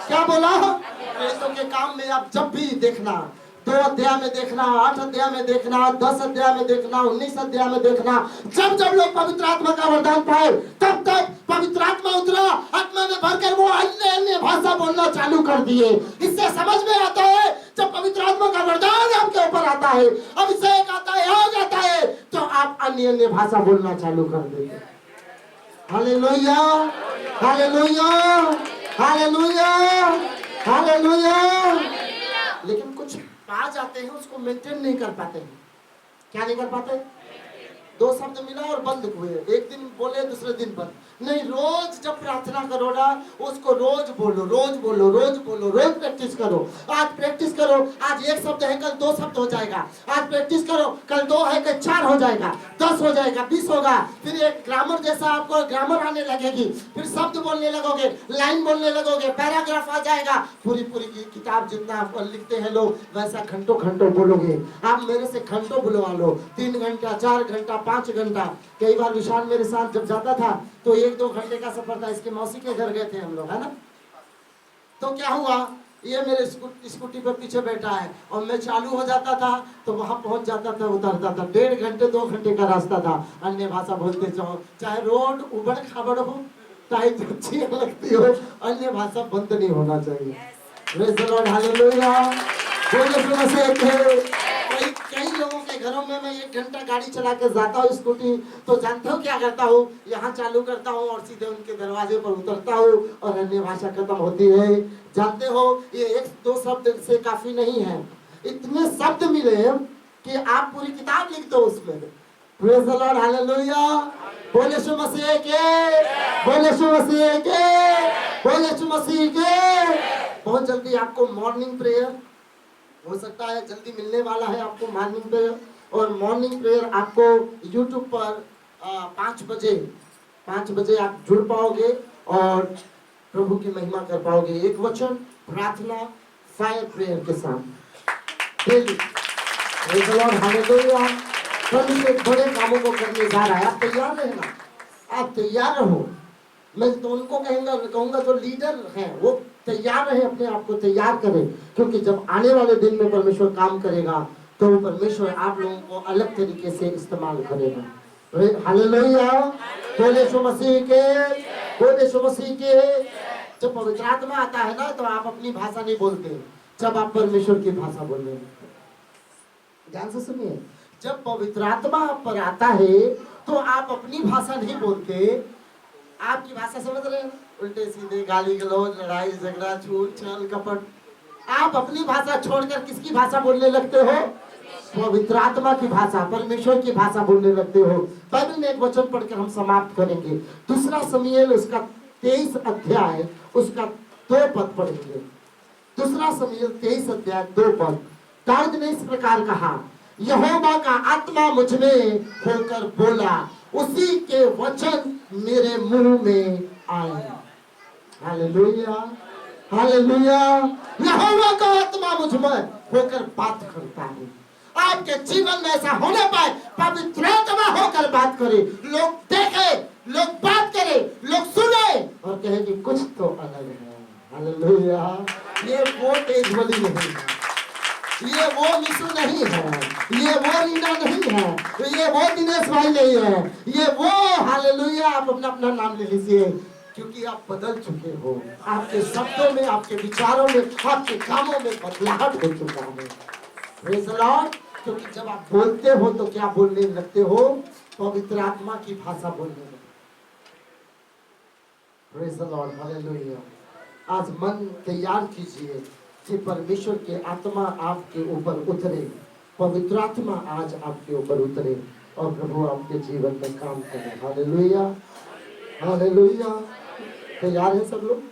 S1: क्या बोला? प्रेरितों के काम में आप जब भी देखना, 2 अध्याय में देखना, 8 अध्याय में देखना, 10 अध्याय में देखना, 19 अध्याय में देखना, जब जब लोग पवित्र आत्मा का वरदान पाए तब तब पवित्र आत्मा उतरा, आत्मा में भरकर वो अन्य अन्य भाषा बोलना चालू कर दिए। इससे समझ में आता है जब पवित्र आत्मा का वरदान आपके ऊपर आता है, अभिषेक आता है, आ जाता है, तो आप अन्य अन्य भाषा बोलना चालू कर देते। Hallelujah hallelujah hallelujah hallelujah. लेकिन कुछ पा जाते हैं, उसको मेंटेन नहीं कर पाते हैं। क्या नहीं कर पाते? 2 शब्द मिला और बंद हुए, एक दिन बोले दूसरे दिन बंद। नहीं, रोज जब प्रार्थना करो ना उसको रोज बोलो, रोज बोलो, रोज बोलो, रोज प्रैक्टिस करो। आज प्रैक्टिस करो, आज 1 शब्द है कल 2 शब्द हो जाएगा। आज प्रैक्टिस करो, कल 2 है कल 4 हो जाएगा, 10 हो जाएगा, 20 होगा। फिर एक ग्रामर जैसा आपको ग्रामर आने लगेगी, फिर शब्द बोलने लगोगे, लाइन बोलने लगोगे, पैराग्राफ आ जाएगा। पूरी पूरी किताब जितना आप लिखते हैं लोग वैसा घंटों घंटों बोलोगे। आप मेरे से घंटों बुलवा लो, 3 घंटा 4 घंटा 5 घंटा। कई बार विशाल मेरे साथ जब जाता था तो 1-2 घंटे का सफर था। इसके मौसी के घर गए थे हम लोग, है ना। तो क्या हुआ, ये मेरे स्कूटी पर पीछे बैठा है और मैं चालू हो जाता था तो वहां पहुंच जाता था, उतरता था। 1.5 घंटे 2 घंटे का रास्ता था, अन्य भाषा बोलते जाओ। चाहे रोड उबड़ खाबड़ हो, चाहे अच्छी लगती हो, अन्य भाषा बंद नहीं होना चाहिए। Praise the Lord, hallelujah. कई लोगों के घरों में मैं 1 घंटा गाड़ी चला के जाता हूँ स्कूटी, तो जानते हो क्या करता हूँ? यहाँ चालू करता हूँ और सीधे उनके दरवाजे पर उतरता हूँ और अन्य भाषा खत्म होती है। जानते हो ये 1-2 शब्द से काफी नहीं है, इतने शब्द मिले कि आप पूरी किताब लिख दो उसमें। Praise the Lord, hallelujah. बोले यीशु मसीह के, बोले यीशु मसीह के, बोले यीशु मसीह के। बहुत जल्दी आपको मॉर्निंग प्रेयर हो सकता है, जल्दी मिलने वाला है आपको मॉर्निंग प्रेयर। और मॉर्निंग प्रेयर आपको यूट्यूब पर 5 बजे आप जुड़ पाओगे और प्रभु की महिमा कर पाओगे। एक वचन प्रार्थना फायर प्रेयर के साथ daily. Praise the Lord, hallelujah. प्रभु एक बड़े कामों को करने जा रहा है, आप तैयार रहना, आप तैयार रहो। मैं तो उनको कहूंगा जो लीडर हैं वो तैयार रहे, अपने आप को तैयार करें, क्योंकि जब आने वाले दिन में परमेश्वर काम करेगा तो परमेश्वर आप लोगों को अलग तरीके से इस्तेमाल करेगा। हालेलुया। बोले यीशु मसीह के, बोले यीशु मसीह के। जब पवित्र आत्मा आता है ना तो आप अपनी भाषा नहीं बोलते, जब आप परमेश्वर की भाषा बोल रहे हैं। ध्यान से सुनिए, जब पवित्र आत्मा आप पर आता है तो आप अपनी भाषा नहीं बोलते। आपकी भाषा समझ रहे हैं? उल्टे सीधे गाली गलौज, लड़ाई झगड़ा, झूठ छल कपट। आप अपनी भाषा छोड़कर किसकी भाषा बोलने लगते हो? पवित्र आत्मा की भाषा, परमेश्वर की भाषा बोलने लगते हो। बाइबल में एक वचन पढ़कर हम समाप्त करेंगे। दूसरा शमूएल उसका 23 अध्याय उसका 2 पद पढ़ेंगे। दूसरा शमूएल 23 अध्याय 2 पद। दाऊद ने इस प्रकार कहा, यहोवा का आत्मा मुझ में होकर बोला, उसी के वचन मेरे मुंह में आए। Hallelujah, hallelujah. यहोवा का आत्मा मुझ में होकर बात करता है। आपके जीवन में ऐसा होने पाए, पवित्र आत्मा होकर बात करे, लोग देखे, लोग बात करे, लोग सुने और कहे कि कुछ तो अलग है। हालेलुया। ये वो तेजवली नहीं है, ये वो मिसू नहीं है, ये वो रीना नहीं है, ये वो दिनेश भाई नहीं है, ये वो, हालेलुया। आप अपना अपना नाम ले लीजिए, क्योंकि आप बदल चुके हो। आपके शब्दों में, आपके विचारों में, आपके कामों में बदलाव हो चुका है। Praise the Lord. क्योंकि जब आप बोलते हो तो क्या बोलने लगते हो? पवित्र आत्मा की भाषा बोलने लगते। Praise the Lord, hallelujah. आज मन तैयार कीजिए कि परमेश्वर के आत्मा आपके ऊपर उतरे, पवित्र आत्मा आज आपके ऊपर उतरे और प्रभु आपके जीवन में काम करे। Hallelujah, hallelujah. तैयार है सब लोग?